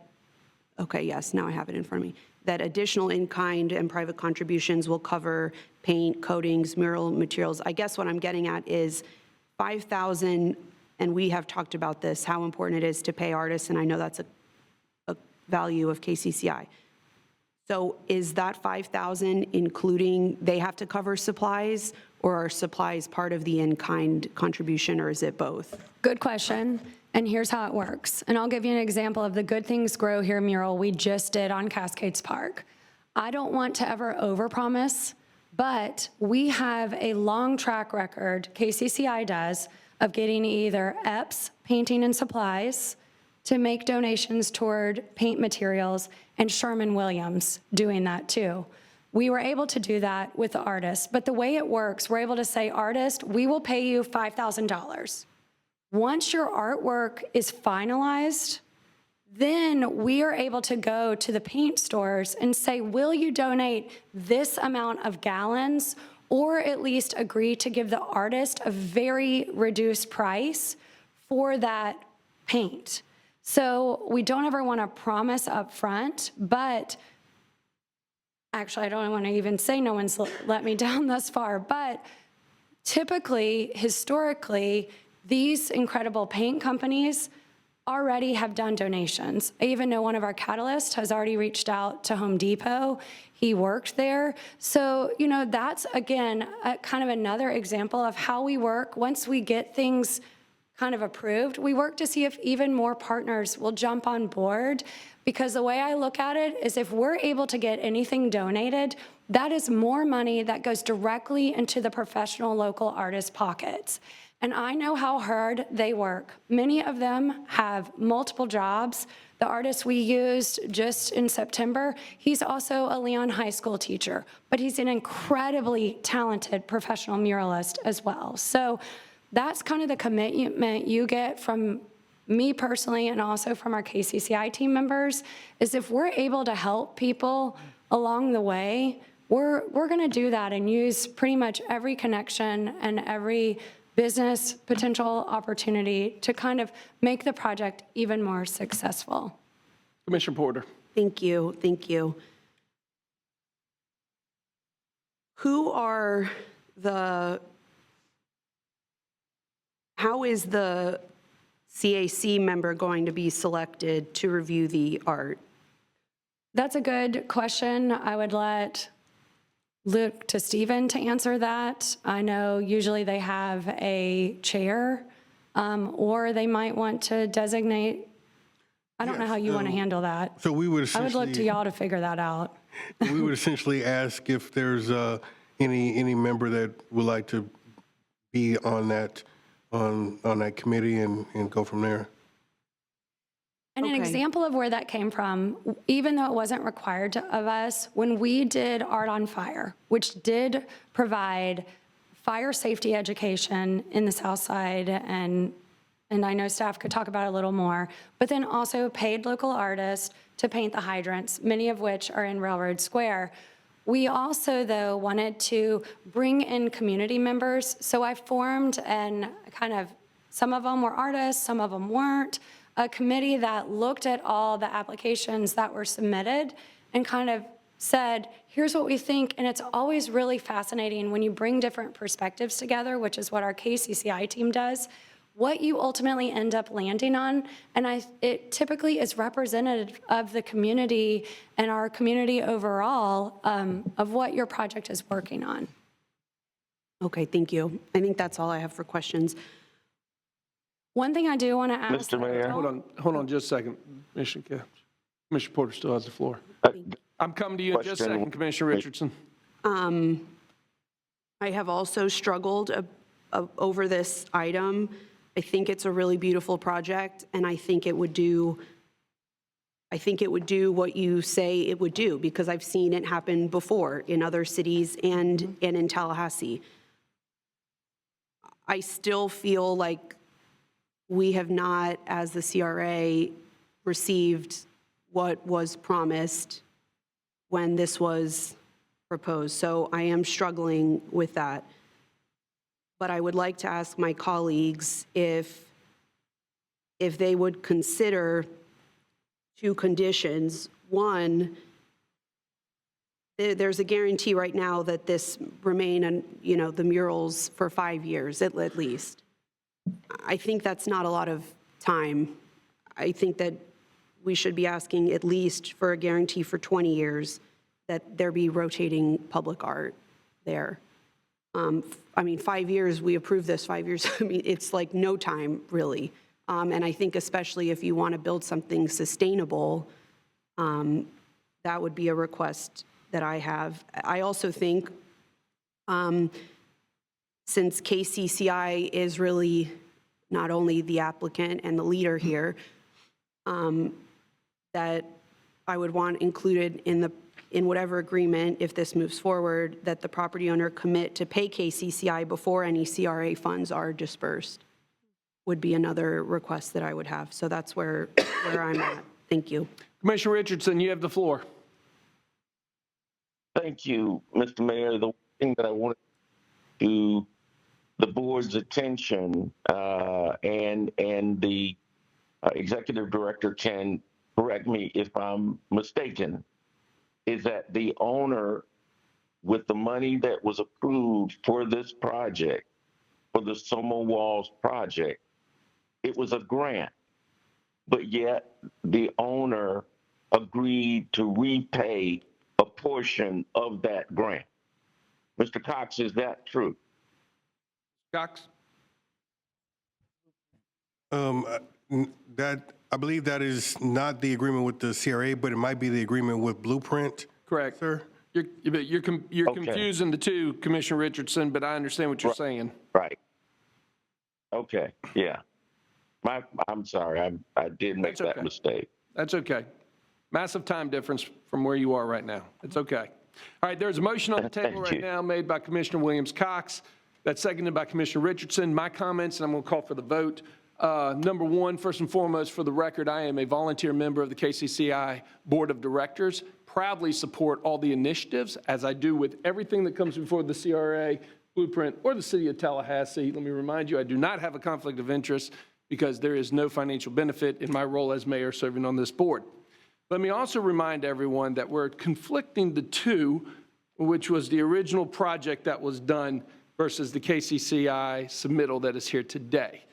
okay, yes, now I have it in front of me, that additional in-kind and private contributions will cover paint, coatings, mural materials. I guess what I'm getting at is $5,000, and we have talked about this, how important it is to pay artists, and I know that's a value of KCCI. So is that $5,000 including they have to cover supplies, or are supplies part of the in-kind contribution, or is it both? Good question, and here's how it works. And I'll give you an example of the Good Things Grow Here mural we just did on Cascades Park. I don't want to ever overpromise, but we have a long track record, KCCI does, of getting either EPS, painting and supplies, to make donations toward paint materials, and Sherman-Williams doing that too. We were able to do that with the artists, but the way it works, we're able to say, artist, we will pay you $5,000. Once your artwork is finalized, then we are able to go to the paint stores and say, will you donate this amount of gallons, or at least agree to give the artist a very reduced price for that paint. So we don't ever want to promise up front, but actually I don't want to even say no one's let me down thus far, but typically, historically, these incredible paint companies already have done donations. I even know one of our catalysts has already reached out to Home Depot. He worked there. So, you know, that's, again, kind of another example of how we work. Once we get things kind of approved, we work to see if even more partners will jump on board, because the way I look at it is if we're able to get anything donated, that is more money that goes directly into the professional local artists' pockets. And I know how hard they work. Many of them have multiple jobs. The artist we used just in September, he's also a Leon High School teacher, but he's an incredibly talented professional muralist as well. So that's kind of the commitment you get from me personally and also from our KCCI team members, is if we're able to help people along the way, we're going to do that and use pretty much every connection and every business potential opportunity to kind of make the project even more successful. Commissioner Porter. Thank you, thank you. How is the CAC member going to be selected to review the art? That's a good question. I would look to Stephen to answer that. I know usually they have a chair, or they might want to designate. I don't know how you want to handle that. So we would I would essentially. look to y'all to figure that out. We would essentially ask if there's any member that would like to be on that committee and go from there. And an Okay. example of where that came from, even though it wasn't required of us, when we did Art on Fire, which did provide fire safety education in the South Side, and I know staff could talk about it a little more, but then also paid local artists to paint the hydrants, many of which are in Railroad Square. We also, though, wanted to bring in community members, so I formed some of them were artists, some of them weren't, a committee that looked at all the applications that were submitted and kind of said, here's what we think. And it's always really fascinating when you bring different perspectives together, which is what our KCCI team does, what you ultimately end up landing on. And it typically is representative of the community and our community overall, of what your project is working on. Okay, thank you. I think that's all I have for questions. One thing I do want to ask. Mr. Mayor. Hold on just a second, Commissioner Couch. Commissioner Porter still has the floor. I'm coming to you in just a second, Commissioner Richardson. I have also struggled over this item. I think it's a really beautiful project, and I think it would do what you say it would do, because I've seen it happen before in other cities and in Tallahassee. I still feel like we have not, as the CRA, received what was promised when this was proposed. So I am struggling with that. But I would like to ask my colleagues if they would consider two conditions. One, there's a guarantee right now that this remain on, the murals for 5 years at least. I think that's not a lot of time. I think that we should be asking at least for a guarantee for 20 years that there be rotating public art there. 5 years, we approved this 5 years. It's like no time, really. And I think especially if you want to build something sustainable, that would be a request that I have. I also think since KCCI is really not only the applicant and the leader here, that I would want included in whatever agreement, if this moves forward, that the property owner commit to pay KCCI before any CRA funds are dispersed, would be another request that I would have. So that's where I'm at. Thank you. Commissioner Richardson, you have the floor. Thank you, Mr. Mayor. The thing that I wanted to the board's attention, and the executive director can correct me if I'm mistaken, is that the owner, with the money that was approved for this project, for the Somo Walls project, it was a grant, but yet the owner agreed to repay a portion of that grant. Mr. Cox, is that true? Cox? I believe that is not the agreement with the CRA, but it might be the agreement with Blueprint. Correct. Sir? You're confusing the two, Commissioner Richardson, but I understand what you're saying. Right. Okay, yeah. I'm sorry, I did make That's that okay. mistake. That's okay. Massive time difference from where you are right now. It's okay. All right, there's a motion on the table Thank right you. now made by Commissioner Williams-Cox. That's seconded by Commissioner Richardson. My comments, and I'm going to call for the vote. Number one, first and foremost, for the record, I am a volunteer member of the KCCI Board of Directors. Proudly support all the initiatives, as I do with everything that comes before the CRA, Blueprint, or the City of Tallahassee. Let me remind you, I do not have a conflict of interest because there is no financial benefit in my role as mayor serving on this board. Let me also remind everyone that we're conflicting the two, which was the original project that was done versus the KCCI submittal that is here today.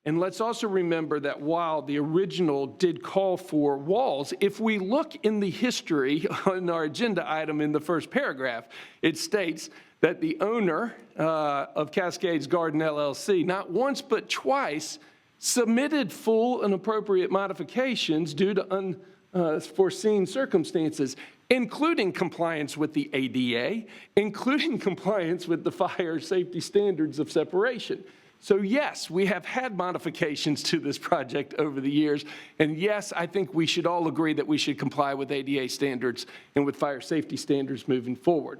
And let's also remember that while the original did call for walls, if we look in the history on our agenda item in the first paragraph, it states that the owner of Cascades Garden LLC, not once but twice, submitted full and appropriate modifications due to unforeseen circumstances, including compliance with the ADA, including compliance with the fire safety standards of separation. So yes, we have had modifications to this project over the years, and yes, I think we should all agree that we should comply with ADA standards and with fire safety standards moving forward.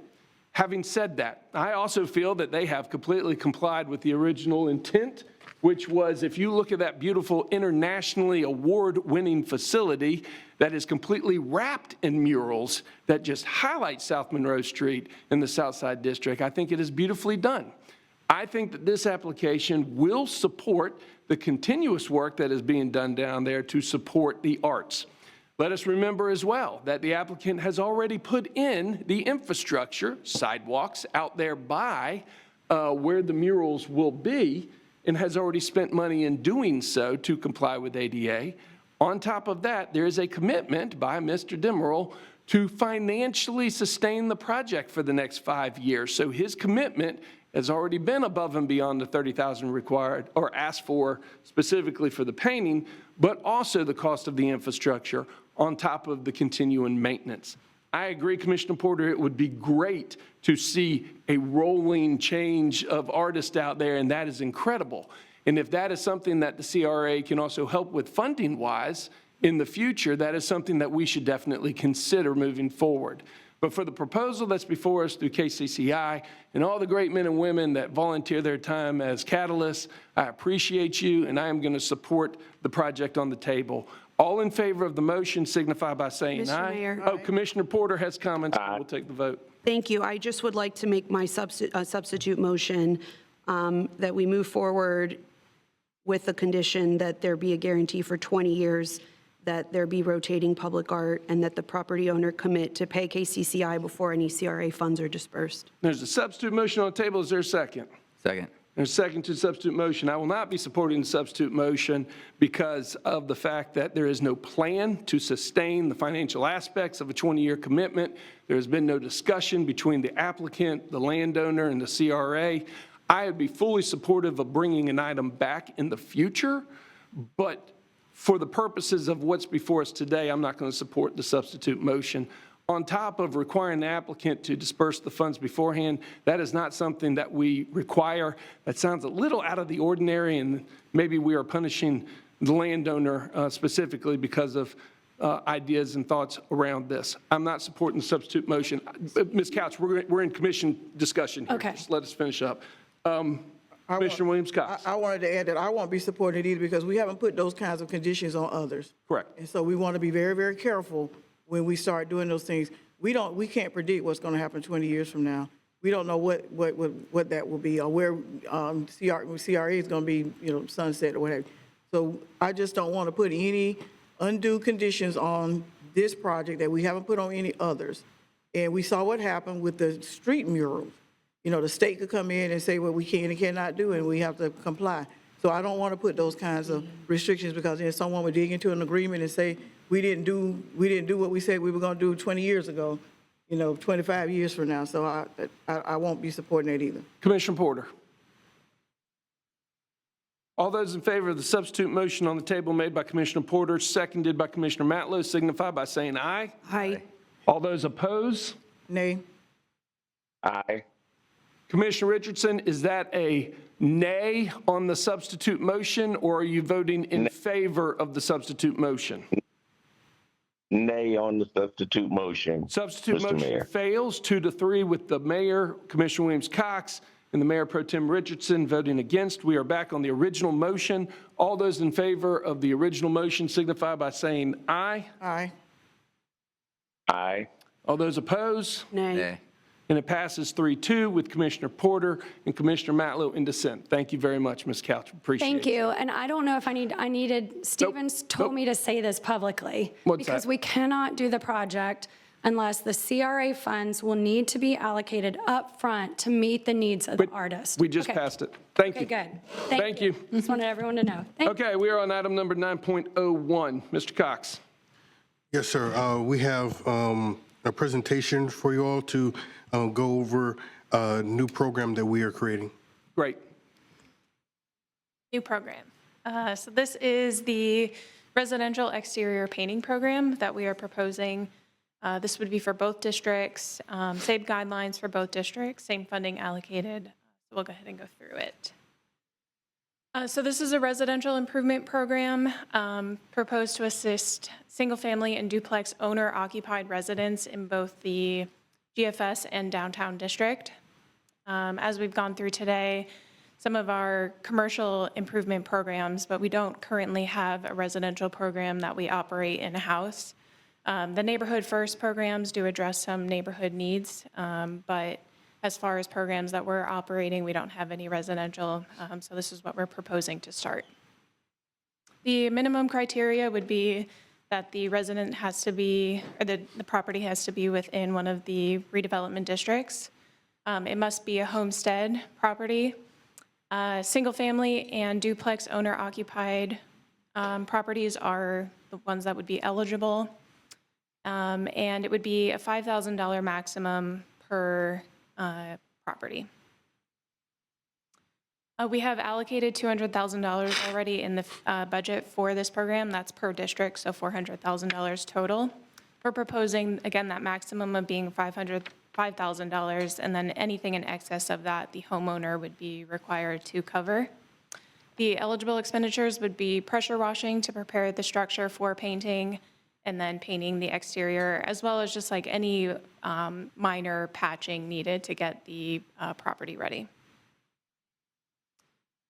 Having said that, I also feel that they have completely complied with the original intent, which was, if you look at that beautiful internationally award-winning facility that is completely wrapped in murals that just highlight South Monroe Street in the Southside District, I think it is beautifully done. I think that this application will support the continuous work that is being done down there to support the arts. Let us remember as well that the applicant has already put in the infrastructure, sidewalks out there by where the murals will be, and has already spent money in doing so to comply with ADA. On top of that, there is a commitment by Mr. Demerol to financially sustain the project for the next 5 years. So his commitment has already been above and beyond the $30,000 required or asked for specifically for the painting, but also the cost of the infrastructure on top of the continuing maintenance. I agree, Commissioner Porter, it would be great to see a rolling change of artists out there, and that is incredible. And if that is something that the CRA can also help with funding-wise in the future, that is something that we should definitely consider moving forward. But for the proposal that's before us through KCCI and all the great men and women that volunteer their time as catalysts, I appreciate you, and I am going to support the project on the table. All in favor of the motion signify by saying Mr. aye. Mayor. Oh, Commissioner Porter has comments. We'll take the vote. Thank you. I just would like to make my substitute motion that we move forward with the condition that there be a guarantee for 20 years, that there be rotating public art, and that the property owner commit to pay KCCI before any CRA funds are dispersed. There's a substitute motion on the table. Is there a second? Second. There's a second to the substitute motion. I will not be supporting the substitute motion because of the fact that there is no plan to sustain the financial aspects of a 20-year commitment. There has been no discussion between the applicant, the landowner, and the CRA. I would be fully supportive of bringing an item back in the future, but for the purposes of what's before us today, I'm not going to support the substitute motion. On top of requiring the applicant to disperse the funds beforehand, that is not something that we require. That sounds a little out of the ordinary, and maybe we are punishing the landowner specifically because of ideas and thoughts around this. I'm not supporting the substitute motion. Ms. Couch, we're in commission discussion here. Okay. Just let us finish up. Commissioner Williams-Cox. I wanted to add that I won't be supporting it either because we haven't put those kinds of conditions on others. Correct. And so we want to be very, very careful when we start doing those things. We can't predict what's going to happen 20 years from now. We don't know what that will be or where CRA is going to be, sunset or whatever. So I just don't want to put any undue conditions on this project that we haven't put on any others. And we saw what happened with the street murals. The state could come in and say what we can and cannot do, and we have to comply. So I don't want to put those kinds of restrictions because then someone would dig into an agreement and say, we didn't do what we said we were going to do 20 years ago, 25 years from now. So I won't be supporting that either. Commissioner Porter. All those in favor of the substitute motion on the table made by Commissioner Porter, seconded by Commissioner Matlow, signify by saying aye. Aye. All those opposed? Nay. Aye. Commissioner Richardson, is that a nay on the substitute motion, or are you voting in favor of the substitute motion? Nay on the substitute motion. Substitute Mr. motion Mayor. fails 2-3 with the mayor, Commissioner Williams-Cox, and the Mayor Pro Tem Richardson voting against. We are back on the original motion. All those in favor of the original motion signify by saying aye. Aye. Aye. All those opposed? Nay. Nay. And it passes 3-2 with Commissioner Porter and Commissioner Matlow in dissent. Thank you very much, Ms. Couch. Appreciate it. Thank you. And I don't know if I needed, Stevens told me to say this publicly. What's because that? we cannot do the project unless the CRA funds will need to be allocated upfront to meet the needs of the artist. We just Okay. passed it. Thank you. Okay, good. Thank you. Just wanted everyone to know. Thank you. Okay, we are on item number 9.01. Mr. Cox. Yes, sir. We have a presentation for you all to go over a new program that we are creating. Great. New program. So this is the residential exterior painting program that we are proposing. This would be for both districts, same guidelines for both districts, same funding allocated. So we'll go ahead and go through it. So this is a residential improvement program proposed to assist single-family and duplex owner-occupied residents in both the GFS and downtown district. As we've gone through today, some of our commercial improvement programs, but we don't currently have a residential program that we operate in-house. The Neighborhood First programs do address some neighborhood needs, but as far as programs that we're operating, we don't have any residential, so this is what we're proposing to start. The minimum criteria would be that the resident has to be, or the property has to be within one of the redevelopment districts. It must be a homestead property. Single-family and duplex owner-occupied properties are the ones that would be eligible. And it would be a $5,000 maximum per property. We have allocated $200,000 already in the budget for this program. That's per district, so $400,000 total. We're proposing, again, that maximum of being $5,000, and then anything in excess of that, the homeowner would be required to cover. The eligible expenditures would be pressure washing to prepare the structure for painting, and then painting the exterior, as well as just like any minor patching needed to get the property ready.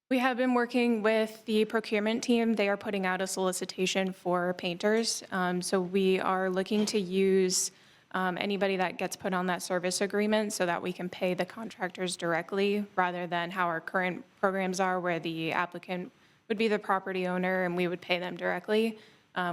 We have been working with the procurement team. They are putting out a solicitation for painters. So we are looking to use anybody that gets put on that service agreement so that we can pay the contractors directly rather than how our current programs are where the applicant would be the property owner and we would pay them directly.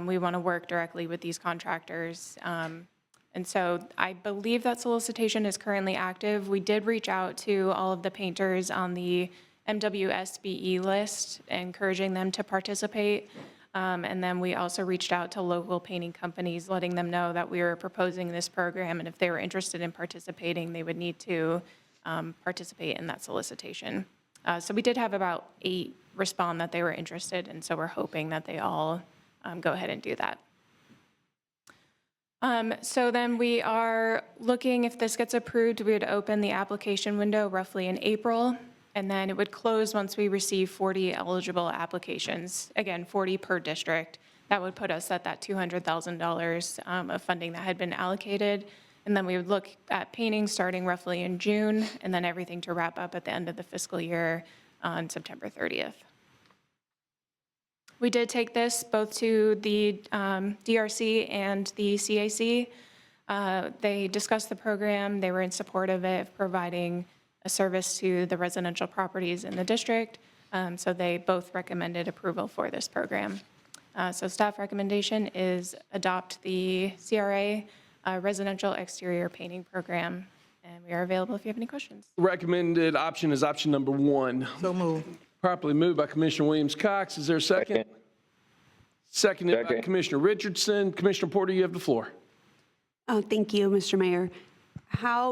We want to work directly with these contractors. And so I believe that solicitation is currently active. We did reach out to all of the painters on the MWSBE list, encouraging them to participate. And then we also reached out to local painting companies, letting them know that we were proposing this program, and if they were interested in participating, they would need to participate in that solicitation. So we did have about 8 respond that they were interested, and so we're hoping that they all go ahead and do that. So then we are looking, if this gets approved, we would open the application window roughly in April, and then it would close once we receive 40 eligible applications. Again, 40 per district. That would put us at that $200,000 of funding that had been allocated. And then we would look at painting starting roughly in June, and then everything to wrap up at the end of the fiscal year on September 30th. We did take this both to the DRC and the CAC. They discussed the program. They were in support of it, providing a service to the residential properties in the district. So they both recommended approval for this program. So staff recommendation is adopt the CRA residential exterior painting program. And we are available if you have any questions. Recommended option is option number 1. So moved. Properly moved by Commissioner Williams-Cox. Is there a second? Seconded by Commissioner Richardson. Commissioner Porter, you have the floor. Oh, thank you, Mr. Mayor.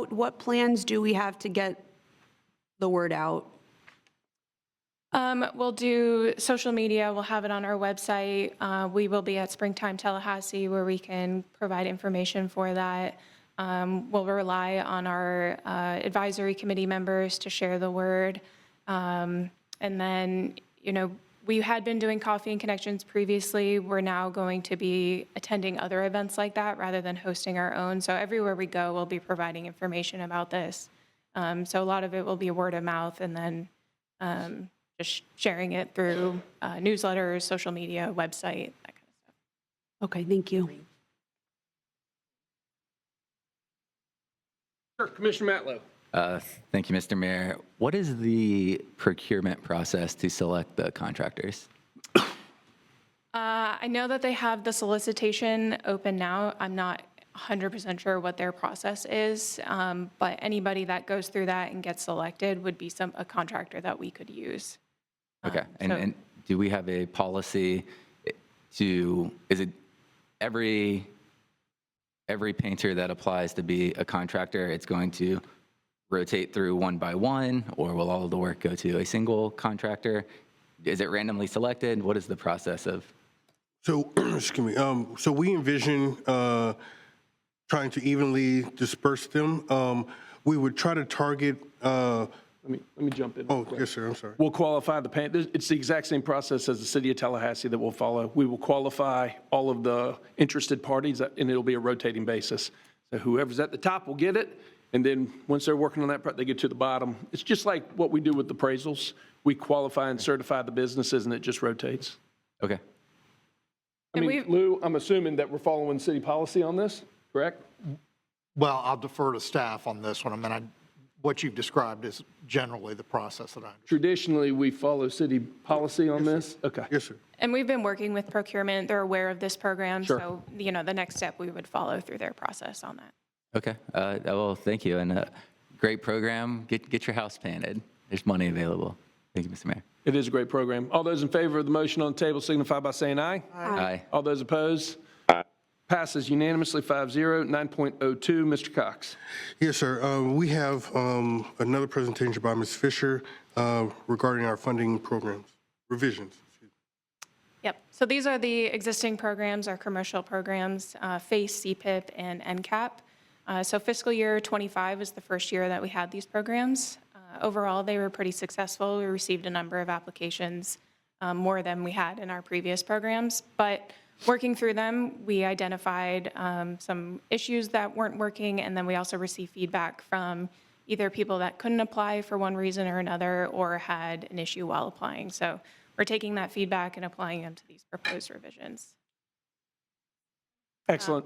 What plans do we have to get the word out? We'll do social media. We'll have it on our website. We will be at Springtime Tallahassee where we can provide information for that. We'll rely on our advisory committee members to share the word. And then, we had been doing Coffee and Connections previously. We're now going to be attending other events like that rather than hosting our own. So everywhere we go, we'll be providing information about this. So a lot of it will be word of mouth and then just sharing it through newsletters, social media, website, that kind of stuff. Okay, thank you. Sure, Commissioner Matlow. Thank you, Mr. Mayor. What is the procurement process to select the contractors? I know that they have the solicitation open now. I'm not 100% sure what their process is, but anybody that goes through that and gets selected would be a contractor that we could use. Okay, So- and do we have a policy is it every painter that applies to be a contractor, it's going to rotate through one by one, or will all of the work go to a single contractor? Is it randomly selected? What is the process of? So, excuse me, so we envision trying to evenly disperse them. We would try to target, Let me jump in. real oh, quick. yes, sir, I'm sorry. We'll qualify the paint. It's the exact same process as the City of Tallahassee that we'll follow. We will qualify all of the interested parties, and it'll be a rotating basis. So whoever's at the top will get it, and then once they're working on that, they get to the bottom. It's just like what we do with appraisals. We qualify and certify the businesses, and it just rotates. Okay. I And mean, Lou, I'm assuming that we're following city policy on this, correct? Well, I'll defer to staff on this one. I mean, what you've described is generally the process that I understand. Traditionally, we follow city policy on this? Okay. Yes, sir. And we've been working with procurement. They're aware of this program. Sure. So, the next step, we would follow through their process on that. Okay. Well, thank you. And great program. Get your house painted. There's money available. Thank you, Mr. Mayor. It is a great program. All those in favor of the motion on the table signify by saying aye. Aye. All those opposed? Passes unanimously 5-0. 9.02, Mr. Cox. Yes, sir. We have another presentation by Ms. Fisher regarding our funding programs, revisions. Yep. So these are the existing programs, our commercial programs, FACE, CPIP, and NCAP. So fiscal year '25 is the first year that we had these programs. Overall, they were pretty successful. We received a number of applications, more than we had in our previous programs. But working through them, we identified some issues that weren't working, and then we also received feedback from either people that couldn't apply for one reason or another or had an issue while applying. So we're taking that feedback and applying them to these proposed revisions. Excellent.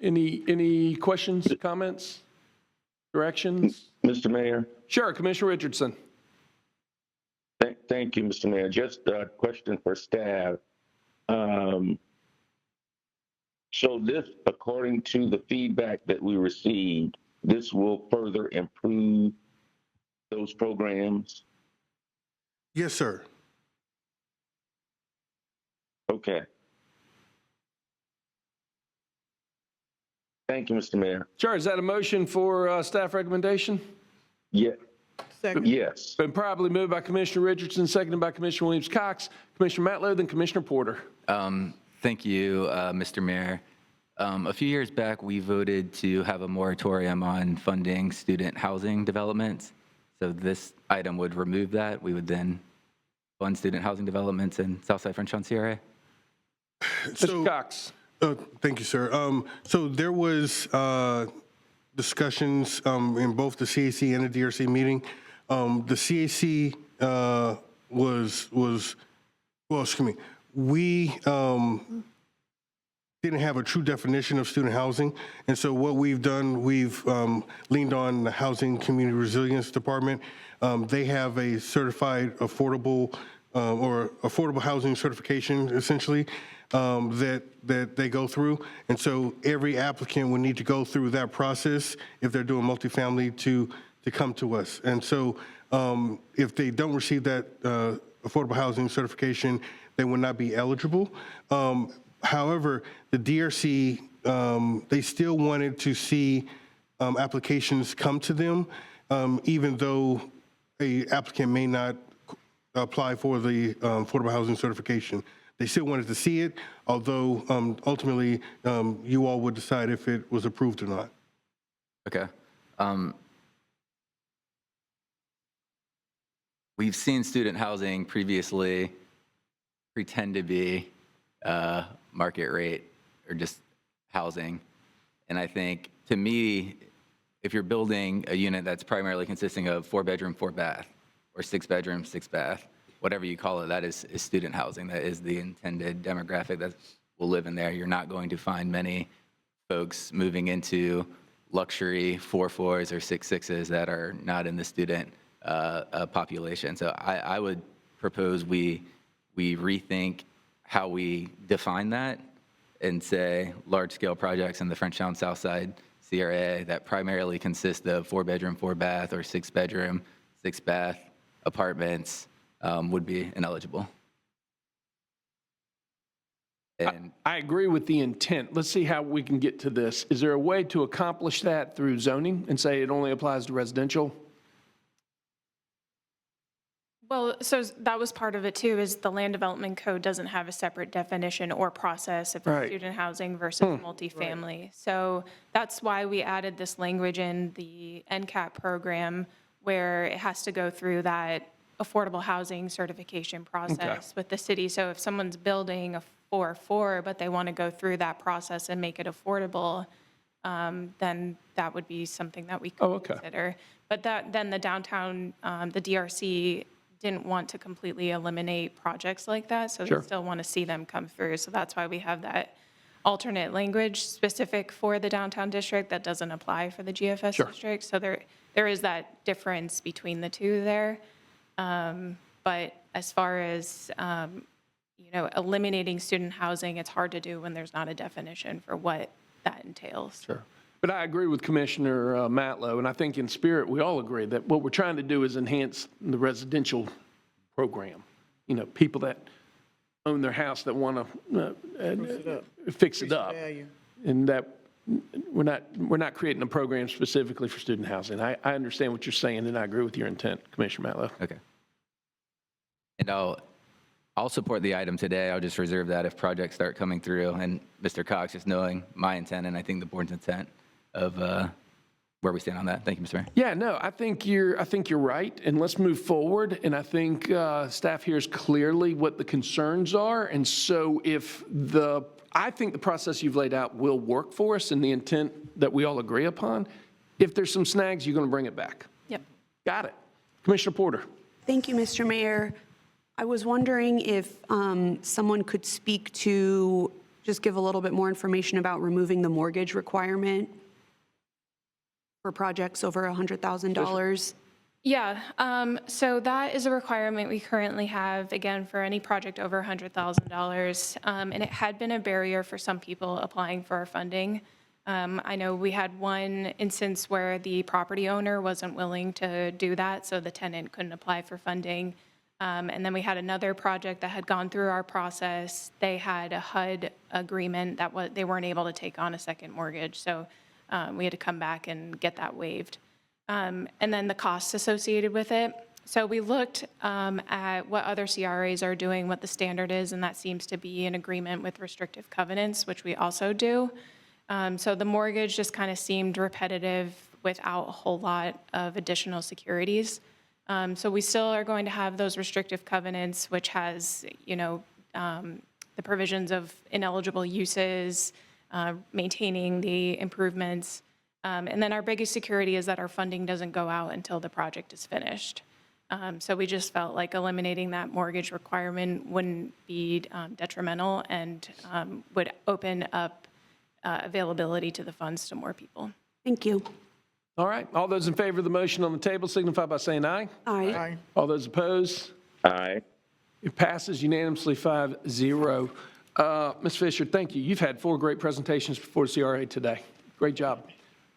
Any questions, comments, directions? Mr. Mayor? Sure, Commissioner Richardson. Thank you, Mr. Mayor. Just a question for staff. So this, according to the feedback that we received, this will further improve those programs? Yes, sir. Okay. Thank you, Mr. Mayor. Sure, is that a motion for staff recommendation? Yeah. Second. Yes. Been properly moved by Commissioner Richardson, seconded by Commissioner Williams-Cox. Commissioner Matlow, then Commissioner Porter. Thank you, Mr. Mayor. A few years back, we voted to have a moratorium on funding student housing developments. So this item would remove that. We would then fund student housing developments in Southside Frenchtown CRA. Mr. Cox. Thank you, sir. So there was discussions in both the CAC and the DRC meeting. The CAC well, excuse me, we didn't have a true definition of student housing. And so what we've done, we've leaned on the Housing Community Resilience Department. They have a certified affordable or affordable housing certification, essentially, that they go through. And so every applicant would need to go through that process if they're doing multifamily to come to us. And so if they don't receive that affordable housing certification, they would not be eligible. However, the DRC, they still wanted to see applications come to them, even though a applicant may not apply for the affordable housing certification. They still wanted to see it, although ultimately you all would decide if it was approved or not. Okay. We've seen student housing previously pretend to be market rate or just housing. And I think, to me, if you're building a unit that's primarily consisting of 4-bedroom, 4-bath, or 6-bedroom, 6-bath, whatever you call it, that is student housing. That is the intended demographic that will live in there. You're not going to find many folks moving into luxury 4-4s or 6-6s that are not in the student population. So I would propose we rethink how we define that and say large-scale projects in the Frenchtown Southside CRA that primarily consist of 4-bedroom, 4-bath, or 6-bedroom, 6-bath apartments would be ineligible. And I agree with the intent. Let's see how we can get to this. Is there a way to accomplish that through zoning and say it only applies to residential? Well, so that was part of it too, is the land development code doesn't have a separate definition or process if it's Right. student housing versus multifamily. So that's why we added this language in the NCAP program where it has to go through that affordable housing certification process with the city. So if someone's building a 4-4, but they want to go through that process and make it affordable, then that would be something that we could consider. But then the downtown, the DRC didn't want to completely eliminate projects like that, so they still want to see them come through. So that's why we have that alternate language specific for the downtown district that doesn't apply for the GFS district. So there is that difference between the two there. But as far as eliminating student housing, it's hard to do when there's not a definition for what that entails. Sure. But I agree with Commissioner Matlow, and I think in spirit, we all agree that what we're trying to do is enhance the residential program. You know, people that own their house that want to fix it up. And that we're not creating a program specifically for student housing. I understand what you're saying, and I agree with your intent, Commissioner Matlow. Okay. And I'll support the item today. I'll just reserve that if projects start coming through. And Mr. Cox, just knowing my intent and I think the board's intent of where we stand on that. Thank you, Mr. Mayor. Yeah, no, I think you're right, and let's move forward. And I think staff hears clearly what the concerns are. And so I think the process you've laid out will work for us and the intent that we all agree upon. If there's some snags, you're going to bring it back. Yep. Got it. Commissioner Porter. Thank you, Mr. Mayor. I was wondering if someone could speak to, just give a little bit more information about removing the mortgage requirement for projects over $100,000. Yeah, so that is a requirement we currently have, again, for any project over $100,000. And it had been a barrier for some people applying for our funding. I know we had one instance where the property owner wasn't willing to do that, so the tenant couldn't apply for funding. And then we had another project that had gone through our process. They had a HUD agreement that they weren't able to take on a second mortgage. So we had to come back and get that waived. And then the costs associated with it. So we looked at what other CRAs are doing, what the standard is, and that seems to be in agreement with restrictive covenants, which we also do. So the mortgage just kind of seemed repetitive without a whole lot of additional securities. So we still are going to have those restrictive covenants, which has, the provisions of ineligible uses, maintaining the improvements. And then our biggest security is that our funding doesn't go out until the project is finished. So we just felt like eliminating that mortgage requirement wouldn't be detrimental and would open up availability to the funds to more people. Thank you. All right. All those in favor of the motion on the table signify by saying aye. Aye. All those opposed? Aye. It passes unanimously 5-0. Ms. Fisher, thank you. You've had 4 great presentations before CRA today. Great job.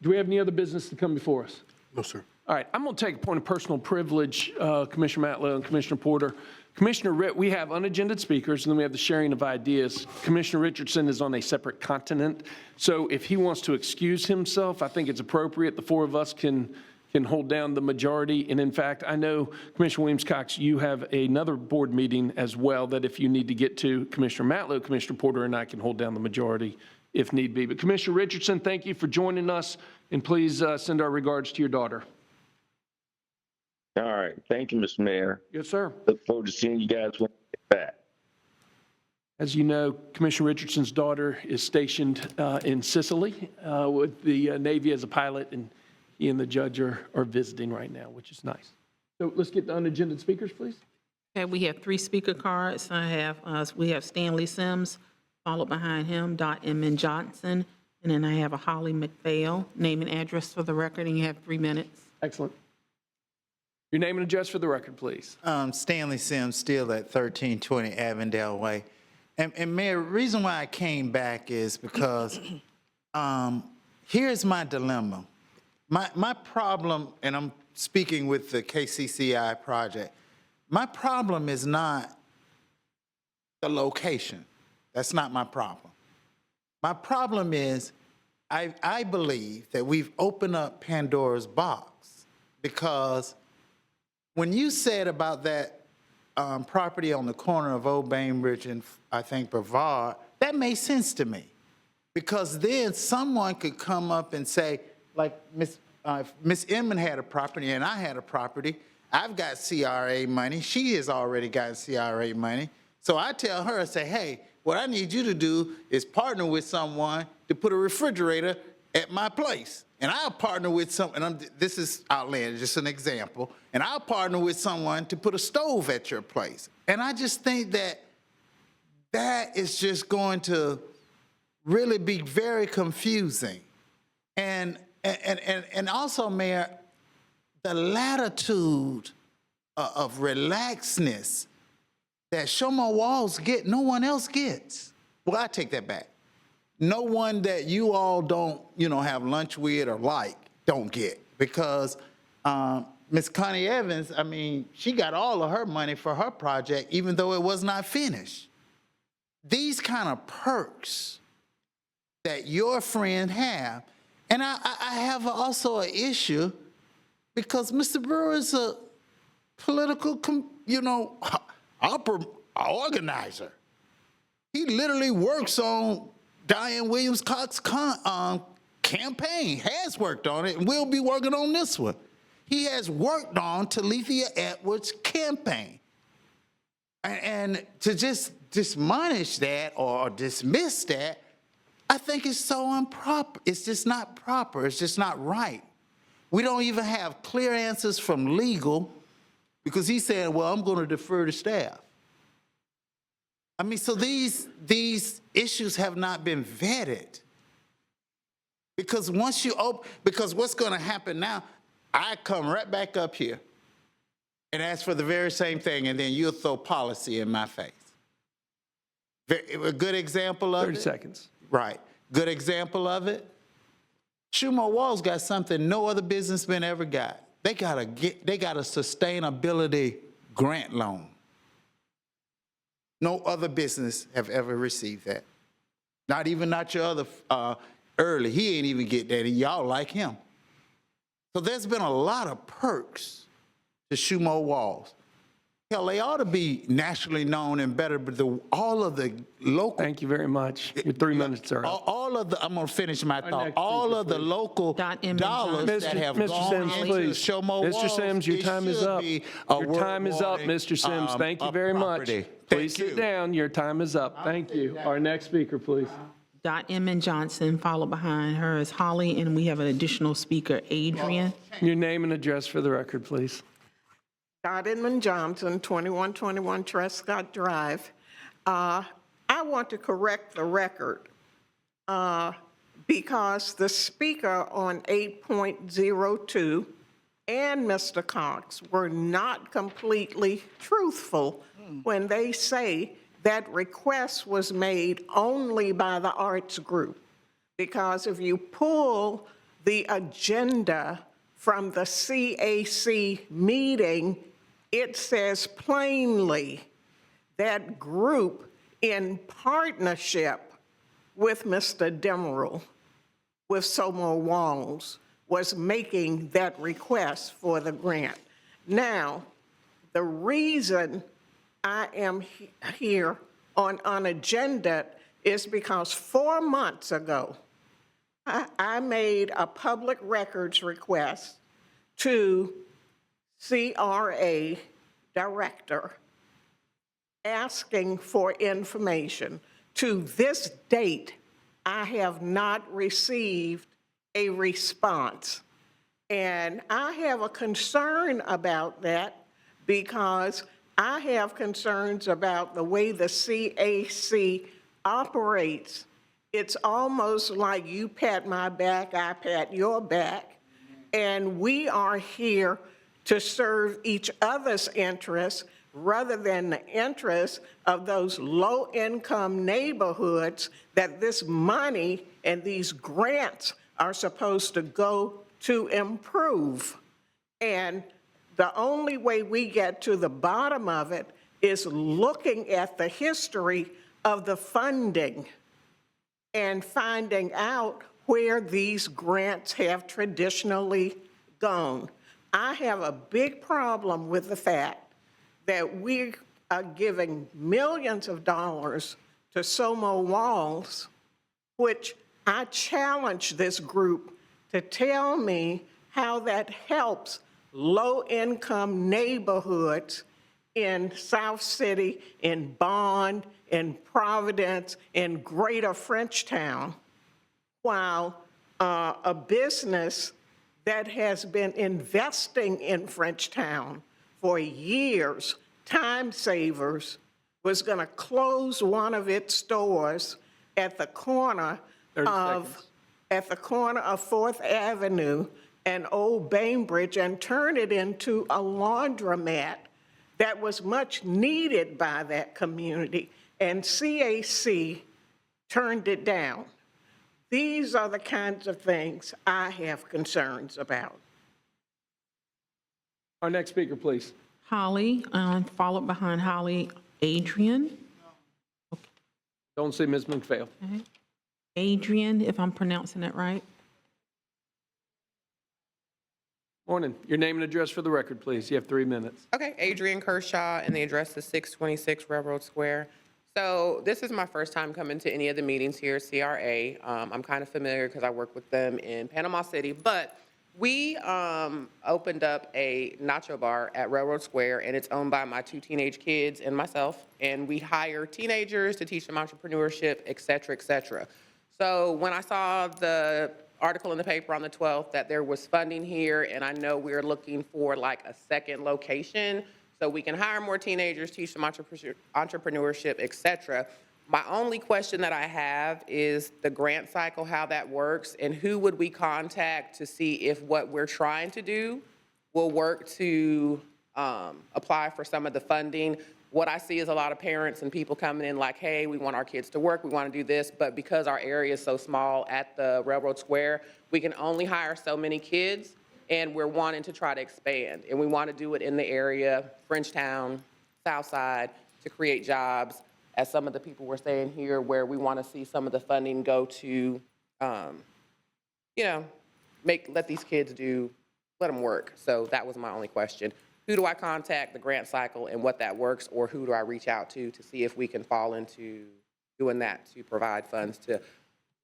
Do we have any other business to come before us? No, sir. All right, I'm going to take a point of personal privilege, Commissioner Matlow and Commissioner Porter. Commissioner we have unagended speakers, and then we have the sharing of ideas. Commissioner Richardson is on a separate continent, so if he wants to excuse himself, I think it's appropriate. The 4 of us can hold down the majority. And in fact, I know, Commissioner Williams-Cox, you have another board meeting as well that if you need to get to, Commissioner Matlow, Commissioner Porter, and I can hold down the majority if need be. But Commissioner Richardson, thank you for joining us, and please send our regards to your daughter. All right. Thank you, Mr. Mayor. Yes, sir. Look forward to seeing you guys when you get back. As you know, Commissioner Richardson's daughter is stationed in Sicily with the Navy as a pilot, and he and the judge are visiting right now, which is nice. So let's get the unagended speakers, please. Okay, we have 3 speaker cards. We have Stanley Sims, followed behind him, Dot Inman Johnson, and then I have a Holly McPhail. Name and address for the record, and you have 3 minutes. Excellent. Your name and address for the record, please. Stanley Sims, still at 1320 Avondale Way. And Mayor, the reason why I came back is because here's my dilemma. My problem, and I'm speaking with the KCCI project, my problem is not the location. That's not my problem. My problem is I believe that we've opened up Pandora's box, because when you said about that property on the corner of Old Bainbridge and I think Brevard, that made sense to me. Because then someone could come up and say, like Miss Inman had a property and I had a property. I've got CRA money. She has already got CRA money. So I tell her, I say, hey, what I need you to do is partner with someone to put a refrigerator at my place. And I'll partner with this is outlandish, just an example, and I'll partner with someone to put a stove at your place. And I just think that that is just going to really be very confusing. And also, Mayor, the latitude of relaxedness that Shomo Walls get, no one else gets. Well, I take that back. No one that you all don't, have lunch with or like, don't get. Because Miss Connie Evans, I mean, she got all of her money for her project, even though it was not finished. These kind of perks that your friend have, and I have also an issue because Mr. Brewer is a political, organizer. He literally works on Diane Williams Cox's campaign, has worked on it, and will be working on this one. He has worked on Talithia Edwards' campaign. And to just dismiss that or dismiss that, I think it's so improper. It's just not proper. It's just not right. We don't even have clear answers from legal because he's saying, well, I'm going to defer to staff. I mean, so these issues have not been vetted. Because once you because what's going to happen now, I come right back up here and ask for the very same thing, and then you'll throw policy in my face. A good example of 30 seconds. Right. Good example of it. Shomo Walls got something no other businessman ever got. They got a sustainability grant loan. No other business have ever received that. Not your other Early. He ain't even get that, and y'all like him. So there's been a lot of perks to Shomo Walls. Hell, they ought to be nationally known and better, but all of the local... Thank you very much. Your 3 minutes are up. I'm going to finish my thought. All of the local dollars that have gone into Shomo Walls... Mr. Sims, your time is up. Your time is up, Mr. Sims. Thank you very much. Please sit down. Your time is up. Thank you. Our next speaker, please. Dot Inman Johnson, followed behind her is Holly, and we have an additional speaker, Adrian. Your name and address for the record, please. Dot Inman Johnson, 2121 Trescott Drive. I want to correct the record because the speaker on 8.02 and Mr. Cox were not completely truthful when they say that request was made only by the arts group. Because if you pull the agenda from the CAC meeting, it says plainly that group in partnership with Mr. Demerel, with Shomo Walls, was making that request for the grant. Now, the reason I am here on agenda is because 4 months ago, I made a public records request to CRA director asking for information. To this date, I have not received a response. And I have a concern about that because I have concerns about the way the CAC operates. It's almost like you pat my back, I pat your back, and we are here to serve each other's interests rather than the interests of those low-income neighborhoods that this money and these grants are supposed to go to improve. And the only way we get to the bottom of it is looking at the history of the funding and finding out where these grants have traditionally gone. I have a big problem with the fact that we are giving millions of dollars to Somo Walls, which I challenge this group to tell me how that helps low-income neighborhoods in South City, in Bond, in Providence, in Greater Frenchtown, while a business that has been investing in Frenchtown for years, Time Savers, was going to close one of its stores at the corner of 4th Avenue and Old Bainbridge and turn it into a laundromat that was much needed by that community, and CAC turned it down. These are the kinds of things I have concerns about. Our next speaker, please. Holly, followed behind Holly, Adrian. Don't say Ms. McPhail. Okay. Adrian, if I'm pronouncing it right. Morning. Your name and address for the record, please. You have 3 minutes. Okay, Adrian Kershaw, and the address is 626 Railroad Square. So this is my first time coming to any of the meetings here at CRA. I'm kind of familiar because I work with them in Panama City, but we opened up a nacho bar at Railroad Square, and it's owned by my 2 teenage kids and myself, and we hire teenagers to teach them entrepreneurship, et cetera, et cetera. So when I saw the article in the paper on the 12th that there was funding here, and I know we're looking for like a second location so we can hire more teenagers, teach them entrepreneurship, et cetera. My only question that I have is the grant cycle, how that works, and who would we contact to see if what we're trying to do will work to apply for some of the funding. What I see is a lot of parents and people coming in like, hey, we want our kids to work, we want to do this, but because our area is so small at the Railroad Square, we can only hire so many kids, and we're wanting to try to expand. And we want to do it in the area, Frenchtown, Southside, to create jobs, as some of the people were saying here, where we want to see some of the funding go to, let these kids let them work. So that was my only question. Who do I contact, the grant cycle, and what that works, or who do I reach out to see if we can fall into doing that to provide funds to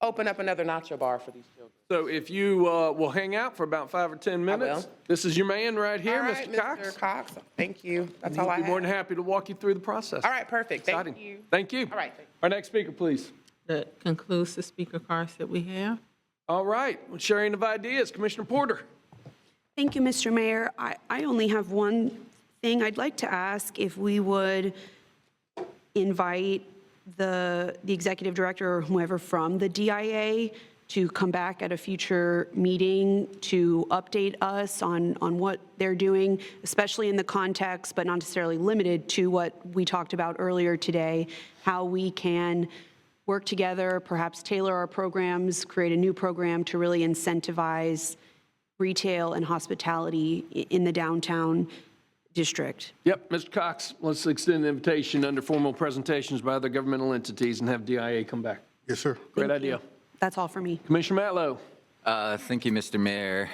open up another nacho bar for these children? So if you will hang out for about 5 or 10 minutes. This is your man right here, All right, Mr. Cox. Mr. Cox, thank you. That's all I We'll be more have. than happy to walk you through the process. All right, perfect. Exciting. Thank you. Thank you. All right. Our next speaker, please. That concludes the speaker cards that we have. All right, sharing of ideas, Commissioner Porter. Thank you, Mr. Mayor. I only have one thing. I'd like to ask if we would invite the executive director or whoever from the DIA to come back at a future meeting to update us on what they're doing, especially in the context, but not necessarily limited to what we talked about earlier today, how we can work together, perhaps tailor our programs, create a new program to really incentivize retail and hospitality in the downtown district. Yep, Mr. Cox, let's extend an invitation under formal presentations by other governmental entities and have DIA come back. Yes, sir. Great idea. That's all for me. Commissioner Matlow. Thank you, Mr. Mayor.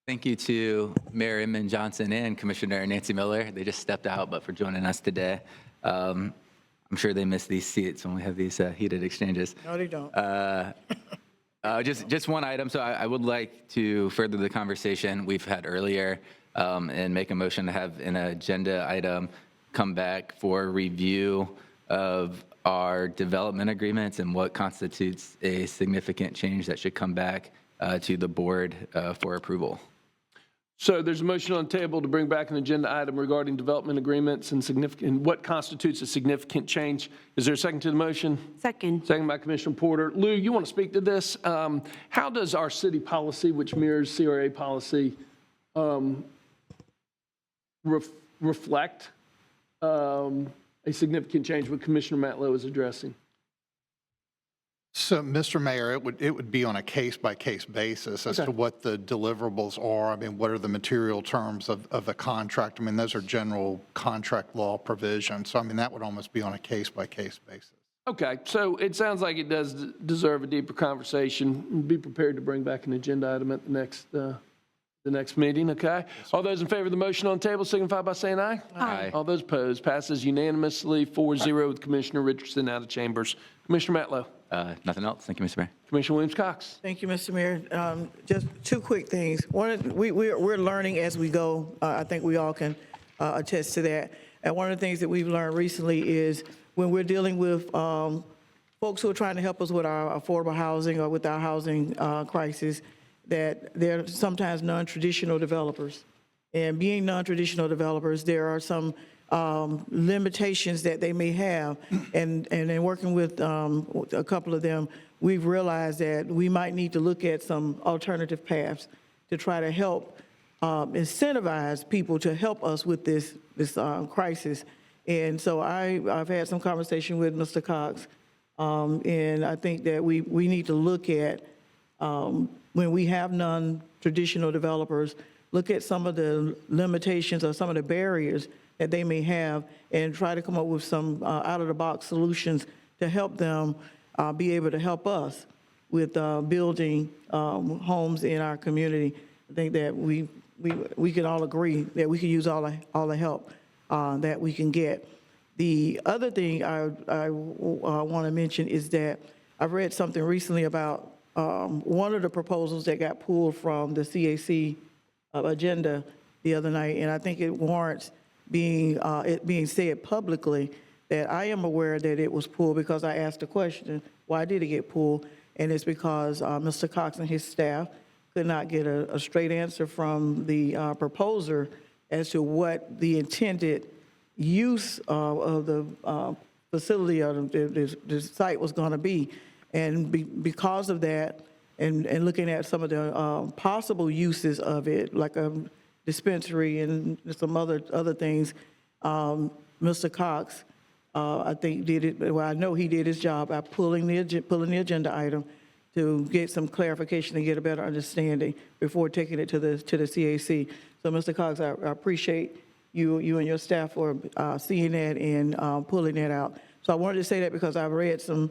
Thank you to Mayor Inman Johnson and Commissioner Nancy Miller. They just stepped out, but for joining us today. I'm sure they miss these seats when we have these heated exchanges. No, they don't. Just one item. So I would like to further the conversation we've had earlier and make a motion to have an agenda item come back for review of our development agreements and what constitutes a significant change that should come back to the board for approval. So there's a motion on the table to bring back an agenda item regarding development agreements and what constitutes a significant change. Is there a second to the motion? Second. Second by Commissioner Porter. Lou, you want to speak to this? How does our city policy, which mirrors CRA policy, reflect a significant change what Commissioner Matlow is addressing? So, Mr. Mayor, it would be on a case-by-case basis as to what the deliverables are. I mean, what are the material terms of the contract? I mean, those are general contract law provisions. So, I mean, that would almost be on a case-by-case basis. Okay, so it sounds like it does deserve a deeper conversation. Be prepared to bring back an agenda item at the next meeting, okay? All those in favor of the motion on the table signify by saying aye. Aye. All those opposed, passes unanimously 4-0 with Commissioner Richardson out of chambers. Commissioner Matlow. Nothing else. Thank you, Mr. Mayor. Commissioner Williams-Cox. Thank you, Mr. Mayor. Just two quick things. We're learning as we go. I think we all can attest to that. And one of the things that we've learned recently is when we're dealing with folks who are trying to help us with our affordable housing or with our housing crisis, that they're sometimes non-traditional developers. And being non-traditional developers, there are some limitations that they may have. And in working with a couple of them, we've realized that we might need to look at some alternative paths to try to help incentivize people to help us with this crisis. And so I've had some conversation with Mr. Cox, and I think that we need to look at, when we have non-traditional developers, look at some of the limitations or some of the barriers that they may have and try to come up with some out-of-the-box solutions to help them be able to help us with building homes in our community. I think that we can all agree that we can use all the help that we can get. The other thing I want to mention is that I've read something recently about one of the proposals that got pulled from the CAC agenda the other night, and I think it warrants it being said publicly that I am aware that it was pulled because I asked the question, why did it get pulled? And it's because Mr. Cox and his staff could not get a straight answer from the proposer as to what the intended use of the facility or the site was going to be. And because of that, and looking at some of the possible uses of it, like a dispensary and some other things, Mr. Cox, I think did it, well, I know he did his job by pulling the agenda item to get some clarification and get a better understanding before taking it to the CAC. So, Mr. Cox, I appreciate you and your staff for seeing that and pulling that out. So I wanted to say that because I've read some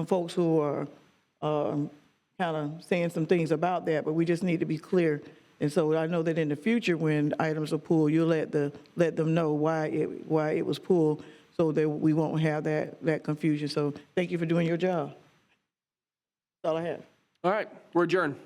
folks who are kind of saying some things about that, but we just need to be clear. And so I know that in the future, when items are pulled, you'll let them know why it was pulled, so that we won't have that confusion. So thank you for doing your job. That's all I have. All right, we're adjourned.